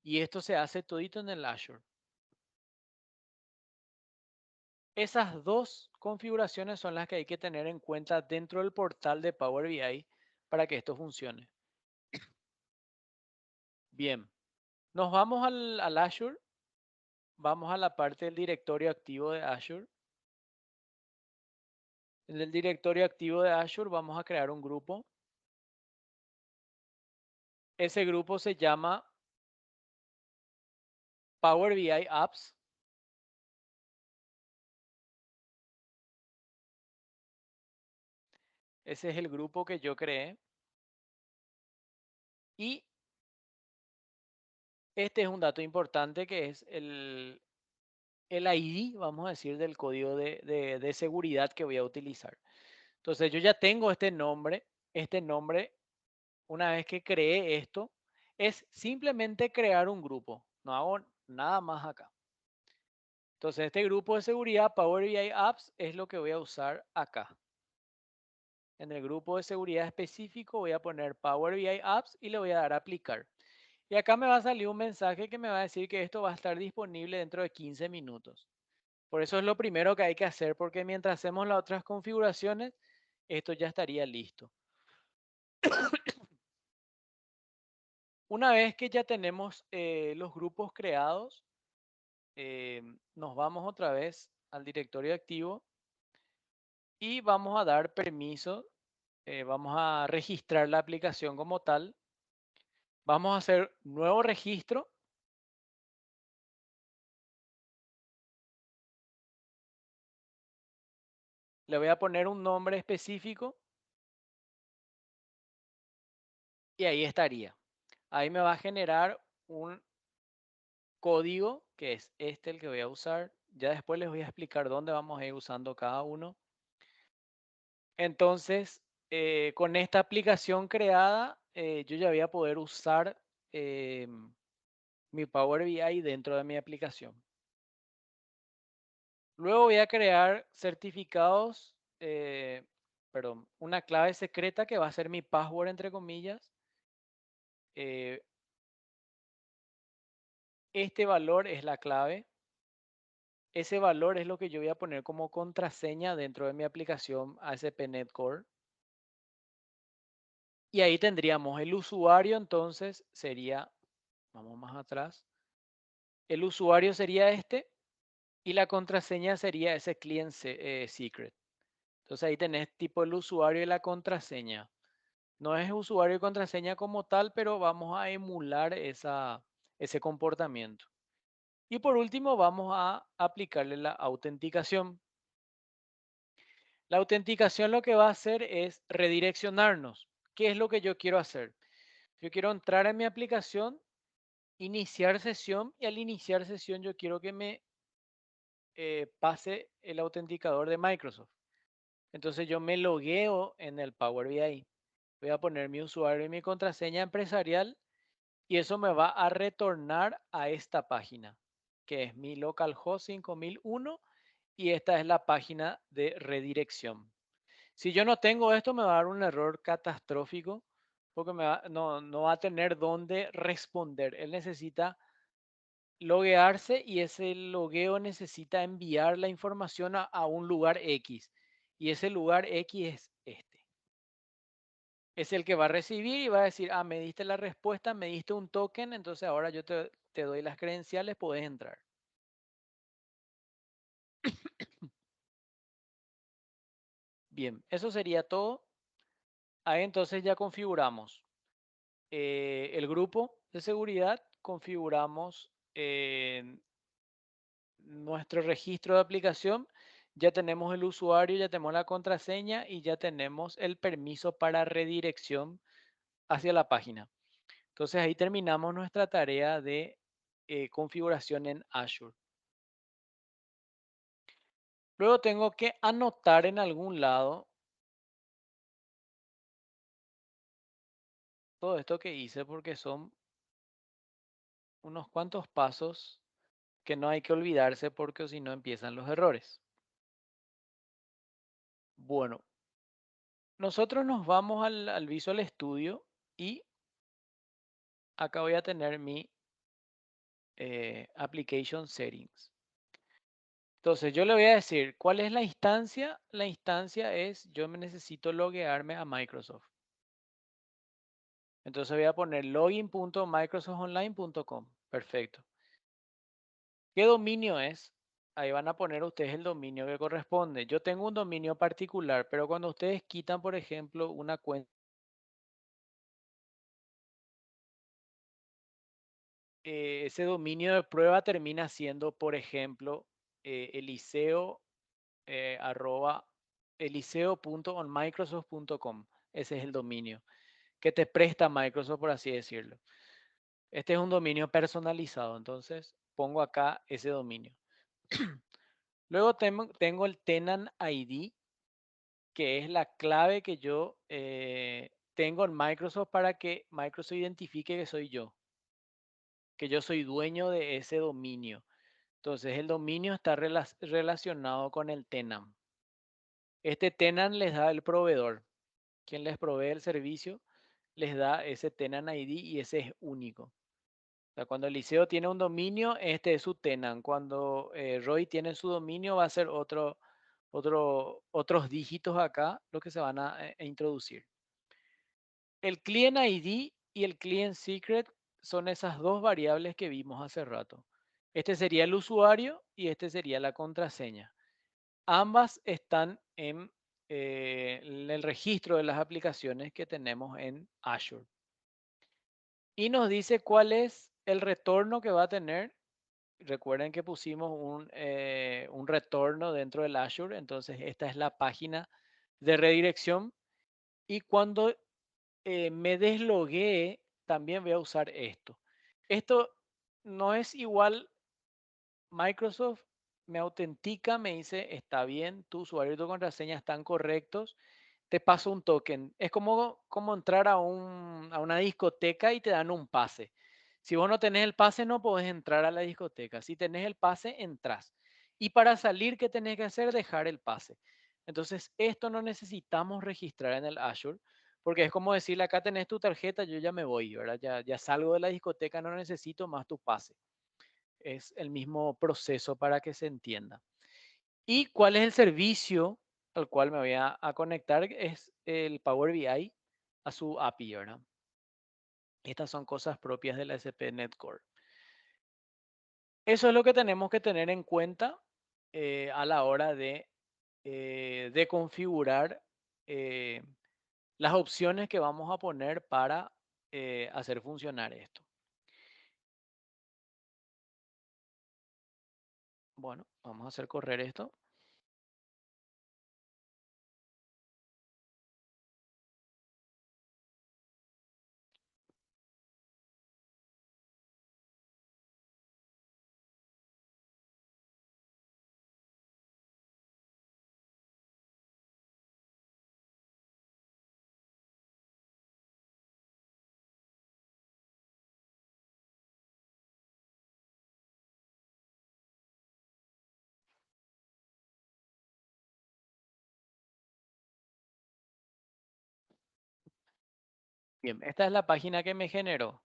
Y esto se hace todito en el Azure. Esas dos configuraciones son las que hay que tener en cuenta dentro del portal de Power BI para que esto funcione. Bien, nos vamos al Azure. Vamos a la parte del directorio activo de Azure. En el directorio activo de Azure vamos a crear un grupo. Ese grupo se llama Power BI Apps. Ese es el grupo que yo creé. Y este es un dato importante que es el ID, vamos a decir, del código de seguridad que voy a utilizar. Entonces yo ya tengo este nombre. Este nombre, una vez que creé esto, es simplemente crear un grupo. No hago nada más acá. Entonces este grupo de seguridad Power BI Apps es lo que voy a usar acá. En el grupo de seguridad específico voy a poner Power BI Apps y le voy a dar a aplicar. Y acá me va a salir un mensaje que me va a decir que esto va a estar disponible dentro de 15 minutos. Por eso es lo primero que hay que hacer, porque mientras hacemos las otras configuraciones, esto ya estaría listo. Una vez que ya tenemos los grupos creados, nos vamos otra vez al directorio activo y vamos a dar permiso, vamos a registrar la aplicación como tal. Vamos a hacer nuevo registro. Le voy a poner un nombre específico y ahí estaría. Ahí me va a generar un código que es este el que voy a usar. Ya después les voy a explicar dónde vamos a ir usando cada uno. Entonces, con esta aplicación creada, yo ya voy a poder usar mi Power BI dentro de mi aplicación. Luego voy a crear certificados, perdón, una clave secreta que va a ser mi password entre comillas. Este valor es la clave. Ese valor es lo que yo voy a poner como contraseña dentro de mi aplicación ASP.NET Core. Y ahí tendríamos el usuario, entonces sería, vamos más atrás, el usuario sería este y la contraseña sería ese client secret. Entonces ahí tenés tipo el usuario y la contraseña. No es usuario y contraseña como tal, pero vamos a emular ese comportamiento. Y por último vamos a aplicarle la autenticación. La autenticación lo que va a hacer es redireccionarnos. ¿Qué es lo que yo quiero hacer? Yo quiero entrar en mi aplicación, iniciar sesión y al iniciar sesión yo quiero que me pase el autenticador de Microsoft. Entonces yo me logueo en el Power BI. Voy a poner mi usuario y mi contraseña empresarial y eso me va a retornar a esta página, que es mi localhost 5001 y esta es la página de redirección. Si yo no tengo esto, me va a dar un error catastrófico porque no va a tener dónde responder. Él necesita loguearse y ese logueo necesita enviar la información a un lugar X. Y ese lugar X es este. Es el que va a recibir y va a decir, ah, me diste la respuesta, me diste un token, entonces ahora yo te doy las credenciales, puedes entrar. Bien, eso sería todo. Ahí entonces ya configuramos el grupo de seguridad, configuramos nuestro registro de aplicación, ya tenemos el usuario, ya tenemos la contraseña y ya tenemos el permiso para redirección hacia la página. Entonces ahí terminamos nuestra tarea de configuración en Azure. Luego tengo que anotar en algún lado todo esto que hice porque son unos cuantos pasos que no hay que olvidarse porque si no empiezan los errores. Bueno, nosotros nos vamos al Visual Studio y acá voy a tener mi Application Settings. Entonces yo le voy a decir, ¿cuál es la instancia? La instancia es, yo me necesito loguearme a Microsoft. Entonces voy a poner login.microsoftonline.com. Perfecto. ¿Qué dominio es? Ahí van a poner ustedes el dominio que corresponde. Yo tengo un dominio particular, pero cuando ustedes quitan, por ejemplo, una cuenta, ese dominio de prueba termina siendo, por ejemplo, eliseo, eliseo.onmicrosoft.com. Ese es el dominio que te presta Microsoft, por así decirlo. Este es un dominio personalizado, entonces pongo acá ese dominio. Luego tengo el tenant ID, que es la clave que yo tengo en Microsoft para que Microsoft identifique que yo soy dueño de ese dominio. Entonces el dominio está relacionado con el tenant. Este tenant les da el proveedor. Quien les provee el servicio les da ese tenant ID y ese es único. sea, cuando Eliseo tiene un dominio, este es su tenant. Cuando Roy tiene su dominio, va a ser otros dígitos acá, lo que se van a introducir. El client ID y el client secret son esas dos variables que vimos hace rato. Este sería el usuario y este sería la contraseña. Ambas están en el registro de las aplicaciones que tenemos en Azure. Y nos dice cuál es el retorno que va a tener. Recuerden que pusimos un retorno dentro del Azure, entonces esta es la página de redirección. Y cuando me deslogué, también voy a usar esto. Esto no es igual. Microsoft me autentica, me dice, está bien, tu usuario y tu contraseña están correctos, te paso un token. Es como entrar a una discoteca y te dan un pase. Si vos no tenés el pase, no podés entrar a la discoteca. Si tenés el pase, entras. Y para salir, ¿qué tenés que hacer? Dejar el pase. Entonces, esto no necesitamos registrar en el Azure, porque es como decirle, acá tenés tu tarjeta, yo ya me voy, ¿verdad? Ya salgo de la discoteca, no necesito más tu pase. Es el mismo proceso para que se entienda. ¿Y cuál es el servicio al cual me voy a conectar? Es el Power BI a su API, ¿verdad? Estas son cosas propias de la SP.NET Core. Eso es lo que tenemos que tener en cuenta a la hora de configurar las opciones que vamos a poner para hacer funcionar esto. Bueno, vamos a hacer correr esto. Bien, esta es la página que me generó.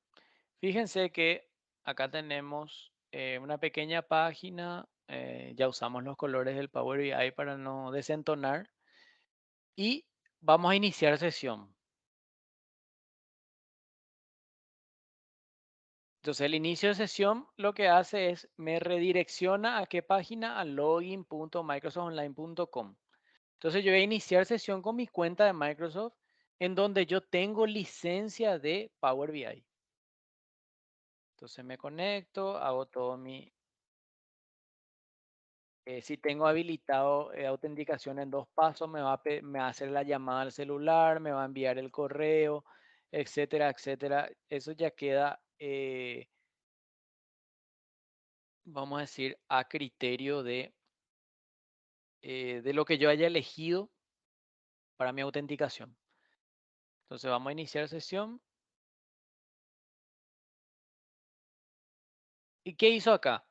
Fíjense que acá tenemos una pequeña página. Ya usamos los colores del Power BI para no desentonar. Y vamos a iniciar sesión. Entonces el inicio de sesión lo que hace es me redirecciona a qué página, a login.microsoftonline.com. Entonces yo voy a iniciar sesión con mi cuenta de Microsoft en donde yo tengo licencia de Power BI. Entonces me conecto, hago todo si tengo habilitado autenticación en 2 pasos, me va a hacer la llamada al celular, me va a enviar el correo, etcétera, etcétera. Eso ya queda, vamos a decir, a criterio de lo que yo haya elegido para mi autenticación. Entonces vamos a iniciar sesión. ¿Y qué hizo acá?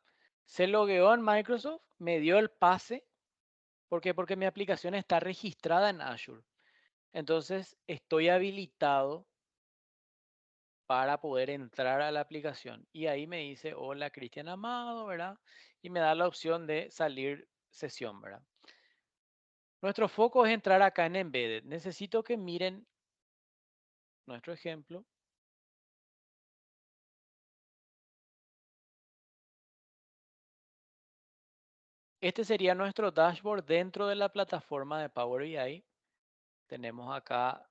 Se logueó en Microsoft, me dio el pase. ¿Por qué? Porque mi aplicación está registrada en Azure. Entonces estoy habilitado para poder entrar a la aplicación. Y ahí me dice, hola Cristian Amado, ¿verdad? Y me da la opción de salir sesión, ¿verdad? Nuestro foco es entrar acá en Embedded. Necesito que miren nuestro ejemplo. Este sería nuestro dashboard dentro de la plataforma de Power BI. Tenemos acá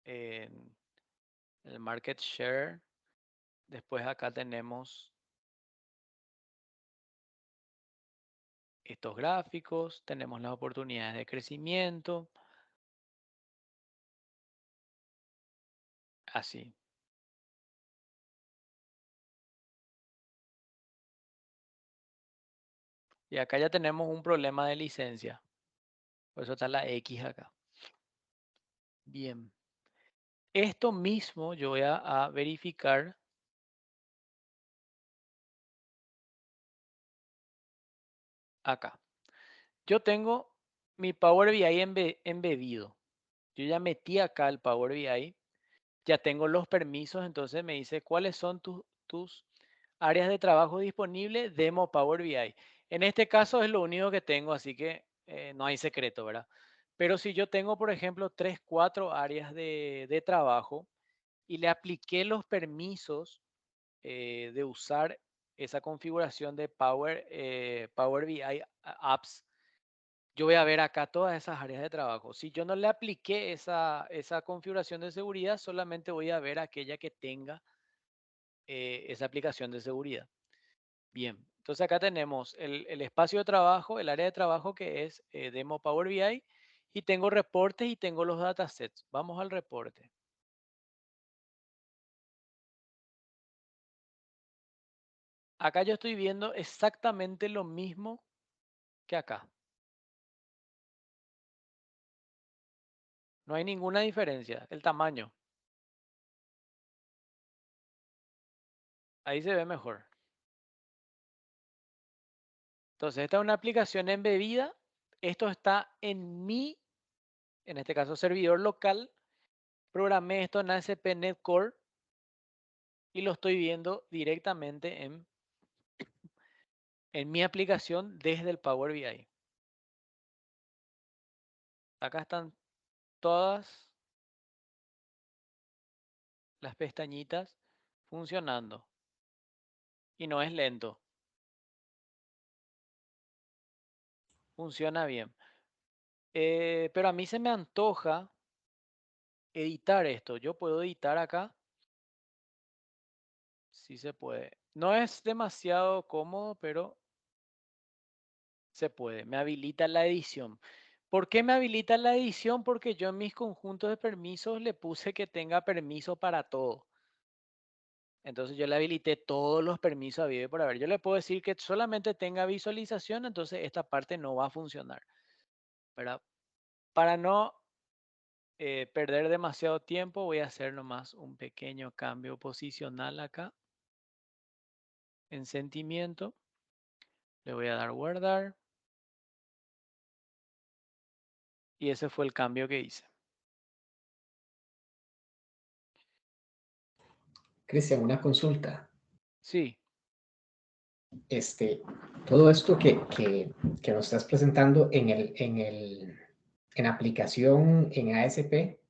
el Market Share. Después acá tenemos estos gráficos. Tenemos las oportunidades de crecimiento. Así. Y acá ya tenemos un problema de licencia. Por eso está la X acá. Bien. Esto mismo yo voy a verificar acá. Yo tengo mi Power BI embebido. Yo ya metí acá el Power BI. Ya tengo los permisos. Entonces me dice cuáles son tus áreas de trabajo disponibles, demo Power BI. En este caso es lo único que tengo, así que no hay secreto, ¿verdad? Pero si yo tengo, por ejemplo, 3, 4 áreas de trabajo y le apliqué los permisos de usar esa configuración de Power BI Apps, yo voy a ver acá todas esas áreas de trabajo. Si yo no le apliqué esa configuración de seguridad, solamente voy a ver aquella que tenga esa aplicación de seguridad. Bien, entonces acá tenemos el espacio de trabajo, el área de trabajo que es Demo Power BI y tengo reportes y tengo los datasets. Vamos al reporte. Acá yo estoy viendo exactamente lo mismo que acá. No hay ninguna diferencia. El tamaño. Ahí se ve mejor. Entonces, esta es una aplicación embebida. Esto está en mi, en este caso, servidor local. Programé esto en ASP.NET Core y lo estoy viendo directamente en mi aplicación desde el Power BI. Acá están todas las pestañitas funcionando y no es lento. Funciona bien. Pero a mí se me antoja editar esto. Yo puedo editar acá. Sí se puede. No es demasiado cómodo, pero se puede. Me habilita la edición. ¿Por qué me habilita la edición? Porque yo en mis conjuntos de permisos le puse que tenga permiso para todo. Entonces yo le habilité todos los permisos habidos y por haber. Yo le puedo decir que solamente tenga visualización, entonces esta parte no va a funcionar. ¿Verdad? Para no perder demasiado tiempo, voy a hacer nomás un pequeño cambio posicional acá. En sentimiento. Le voy a dar guardar. Y ese fue el cambio que hice. Cristian, una consulta. Sí, Todo esto que nos estás presentando en aplicación en ASP,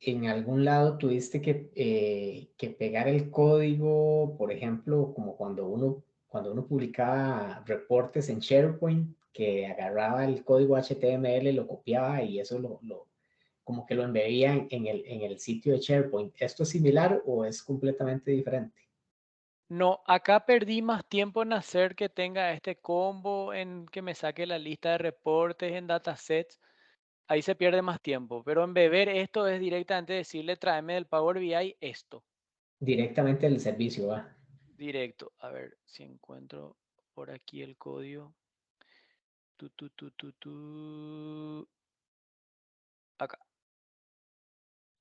en algún lado tuviste que pegar el código, por ejemplo, como cuando uno publicaba reportes en SharePoint, que agarraba el código HTML, lo copiaba y eso como que lo embebía en el sitio de SharePoint. ¿Esto es similar o es completamente diferente? no, acá perdí más tiempo en hacer que tenga este combo, en que me saque la lista de reportes en datasets. Ahí se pierde más tiempo, pero en beber esto es directamente decirle tráeme del Power BI esto, Directamente del servicio, ¿va? directo. A ver si encuentro por aquí el código. Acá.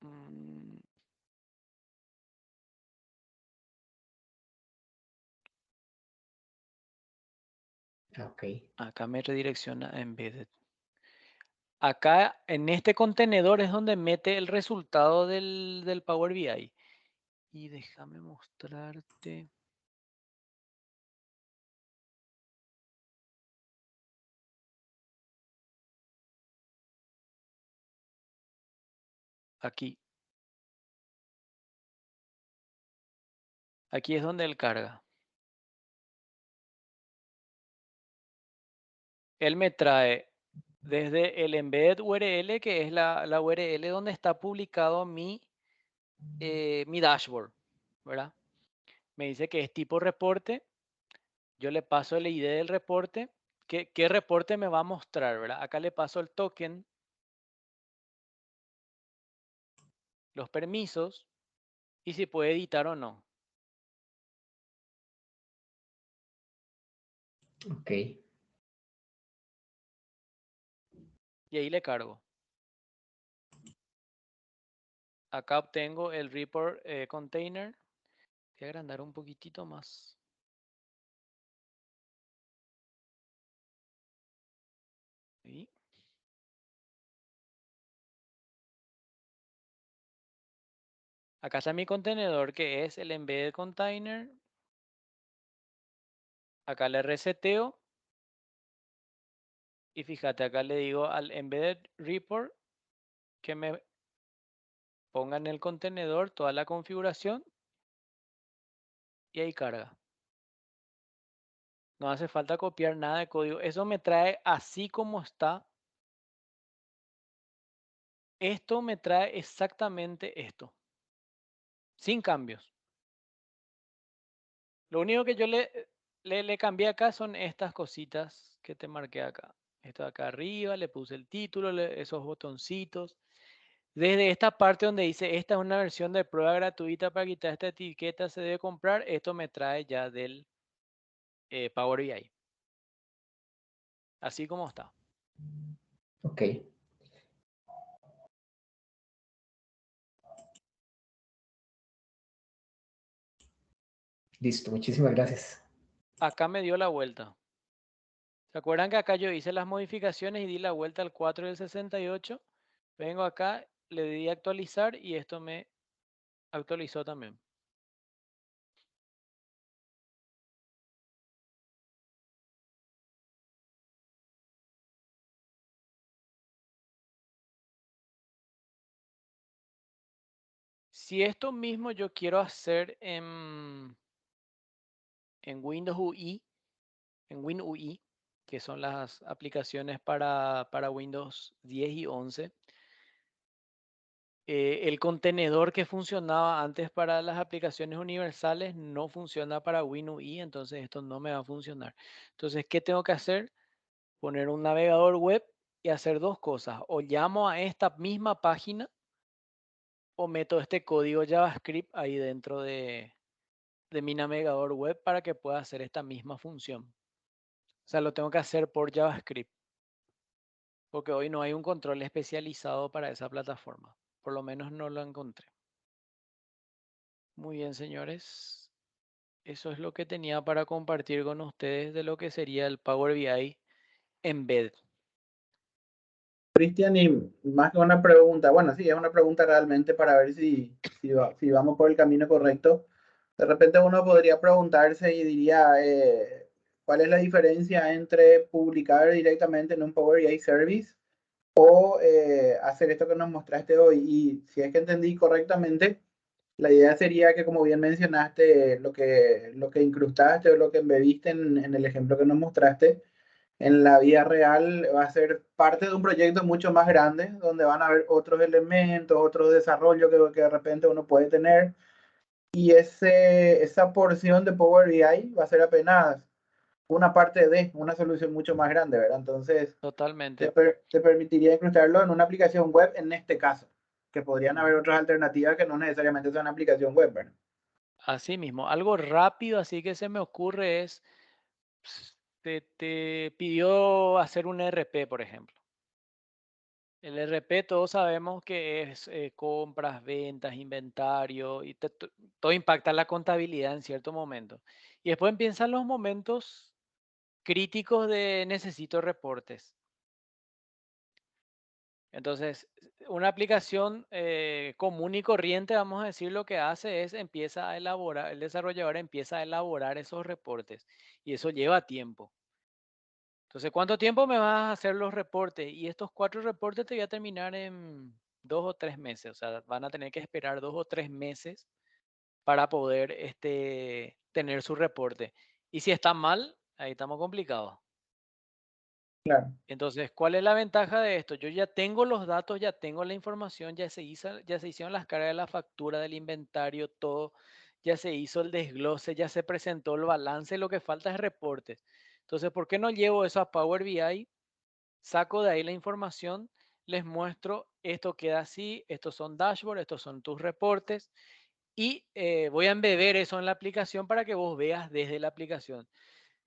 Mm, Ok. Acá me redirecciona a Embedded. Acá en este contenedor es donde mete el resultado del Power BI. Y déjame mostrarte. Aquí. Aquí es donde él carga. Él me trae desde el embed URL, que es la URL donde está publicado mi dashboard, ¿verdad? Me dice que es tipo reporte. Yo le paso el ID del reporte. ¿Qué reporte me va a mostrar, verdad? Acá le paso el token, los permisos y si puede editar o no. Ok. Y ahí le cargo. Acá obtengo el report container. Voy a agrandar un poquitito más. ¿Sí? Acá está mi contenedor que es el embedded container. Acá le reseteo. Y fíjate, acá le digo al Embedded Report que me ponga en el contenedor toda la configuración. Y ahí carga. No hace falta copiar nada de código. Eso me trae así como está. Esto me trae exactamente esto. Sin cambios. Lo único que yo le cambié acá son estas cositas que te marqué acá. Esto de acá arriba, le puse el título, esos botoncitos. Desde esta parte donde dice, esta es una versión de prueba gratuita para quitar esta etiqueta, se debe comprar. Esto me trae ya del Power BI. Así como está. Ok. Listo, muchísimas gracias. Acá me dio la vuelta. ¿Se acuerdan que acá yo hice las modificaciones y di la vuelta al 4 y el 68? Vengo acá, le di a actualizar y esto me actualizó también. Si esto mismo yo quiero hacer en Windows UI, en WinUI, que son las aplicaciones para Windows 10 y 11, el contenedor que funcionaba antes para las aplicaciones universales no funciona para WinUI, entonces esto no me va a funcionar. Entonces, ¿qué tengo que hacer? Poner un navegador web y hacer dos cosas. O llamo a esta misma página o meto este código JavaScript ahí dentro de mi navegador web para que pueda hacer esta misma función. O sea, lo tengo que hacer por JavaScript. Porque hoy no hay un control especializado para esa plataforma. Por lo menos no lo encontré. Muy bien, señores. Eso es lo que tenía para compartir con ustedes de lo que sería el Power BI Embed. Cristian, y más que una pregunta, bueno, sí, es una pregunta realmente para ver si vamos por el camino correcto. De repente uno podría preguntarse y diría, ¿cuál es la diferencia entre publicar directamente en un Power BI Service o hacer esto que nos mostraste hoy? Y si es que entendí correctamente, la idea sería que, como bien mencionaste, lo que incrustaste o lo que embebiste en el ejemplo que nos mostraste, en la vida real va a ser parte de un proyecto mucho más grande, donde van a haber otros elementos, otros desarrollos que de repente uno puede tener. Y esa porción de Power BI va a ser apenas una parte de una solución mucho más grande, ¿verdad? Entonces, Totalmente. te permitiría incrustarlo en una aplicación web en este caso, que podrían haber otras alternativas que no necesariamente son una aplicación web, ¿verdad? Así mismo, algo rápido así que se me ocurre es, te pidió hacer un RP, por ejemplo. El RP todos sabemos que es compras, ventas, inventario y todo impacta la contabilidad en cierto momento. Y después empiezan los momentos críticos de necesito reportes. Entonces, una aplicación común y corriente, vamos a decir, lo que hace es empieza a elaborar, el desarrollador empieza a elaborar esos reportes y eso lleva tiempo. Entonces, ¿cuánto tiempo me vas a hacer los reportes? Y estos 4 reportes te voy a terminar en 2 o 3 meses. O sea, van a tener que esperar 2 o 3 meses para poder tener su reporte. Y si está mal, ahí estamos complicados. Claro. Entonces, ¿cuál es la ventaja de esto? Yo ya tengo los datos, ya tengo la información, ya se hicieron las cargas de la factura, del inventario, todo, ya se hizo el desglose, ya se presentó el balance, lo que falta es reportes. Entonces, ¿por qué no llevo eso a Power BI? Saco de ahí la información, les muestro, esto queda así, estos son dashboards, estos son tus reportes y voy a embeber eso en la aplicación para que vos veas desde la aplicación.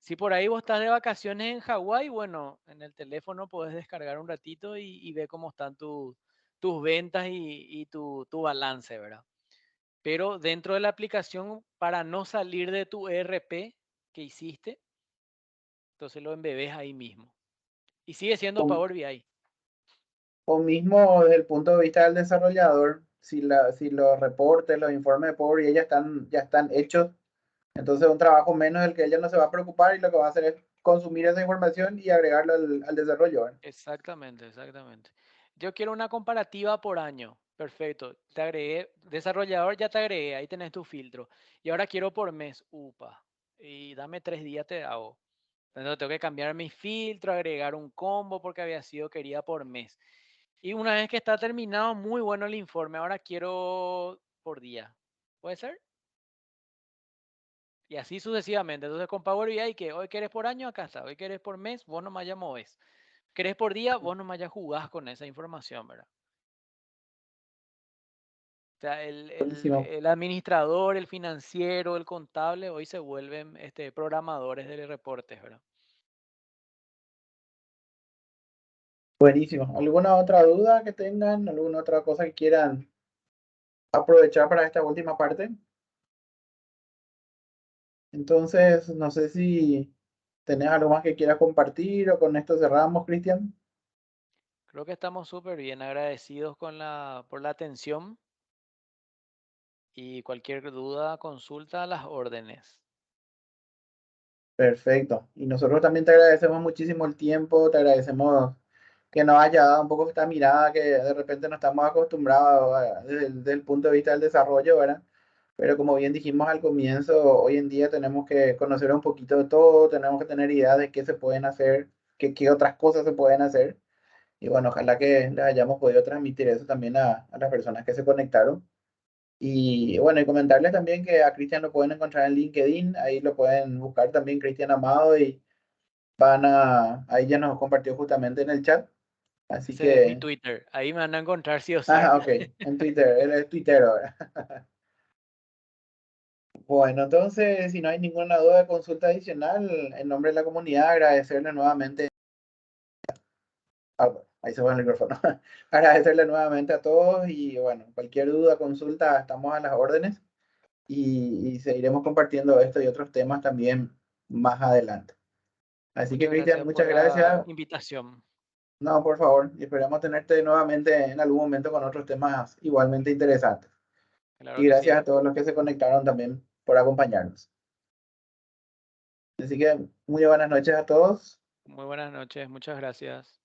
Si por ahí vos estás de vacaciones en Hawái, bueno, en el teléfono podés descargar un ratito y ver cómo están tus ventas y tu balance, ¿verdad? Pero dentro de la aplicación, para no salir de tu ERP que hiciste, entonces lo embebes ahí mismo. Y sigue siendo O, Power BI. o mismo desde el punto de vista del desarrollador, si los reportes, los informes de Power BI ya están hechos Entonces un trabajo menos del que ella no se va a preocupar y lo que va a hacer es consumir esa información y agregarlo al desarrollo, ¿verdad? Exactamente, exactamente. Yo quiero una comparativa por año. Perfecto. Te agregué, desarrollador, ya te agregué, ahí tenés tu filtro. Y ahora quiero por mes, upa. Y dame 3 días te hago. Entonces tengo que cambiar mi filtro, agregar un combo porque había sido querida por mes. Y una vez que está terminado, muy bueno el informe. Ahora quiero por día. ¿Puede ser? Y así sucesivamente. Entonces con Power BI, que hoy querés por año, acá está. Hoy querés por mes, vos nomás ya movés. Querés por día, vos nomás ya jugás con esa información, ¿verdad? O sea, Buenísimo. el administrador, el financiero, el contable, hoy se vuelven programadores de reportes, ¿verdad? Buenísimo. ¿Alguna otra duda que tengan? ¿Alguna otra cosa que quieran aprovechar para esta última parte? Entonces, no sé si tenés algo más que quieras compartir o con esto cerramos, Cristian. Creo que estamos súper bien agradecidos por la atención y cualquier duda, consulta, las órdenes. Perfecto. Y nosotros también te agradecemos muchísimo el tiempo, te agradecemos que nos haya dado un poco esta mirada que de repente no estamos acostumbrados desde el punto de vista del desarrollo, ¿verdad? Pero como bien dijimos al comienzo, hoy en día tenemos que conocer un poquito de todo, tenemos que tener idea de qué se pueden hacer, qué otras cosas se pueden hacer. Y bueno, ojalá que les hayamos podido transmitir eso también a las personas que se conectaron. Y bueno, y comentarles también que a Cristian lo pueden encontrar en LinkedIn, ahí lo pueden buscar también Cristian Amado y ahí ya nos compartió justamente en el chat. Así Ese es mi que, Twitter. Ahí me van a encontrar sí o sí. ok, en Twitter, él es tuitero ahora. Bueno, entonces, si no hay ninguna duda de consulta adicional, en nombre de la comunidad, agradecerle nuevamente. Bueno, ahí se va el micrófono. Agradecerle nuevamente a todos y bueno, cualquier duda, consulta, estamos a las órdenes y seguiremos compartiendo esto y otros temas también más adelante. Así que, Muchas Cristian, gracias por muchas la gracias. invitación. No, por favor, y esperamos tenerte nuevamente en algún momento con otros temas igualmente interesantes. Y Claro que gracias sí. a todos los que se conectaron también por acompañarnos. Así que muy buenas noches a todos. Muy buenas noches. Muchas gracias.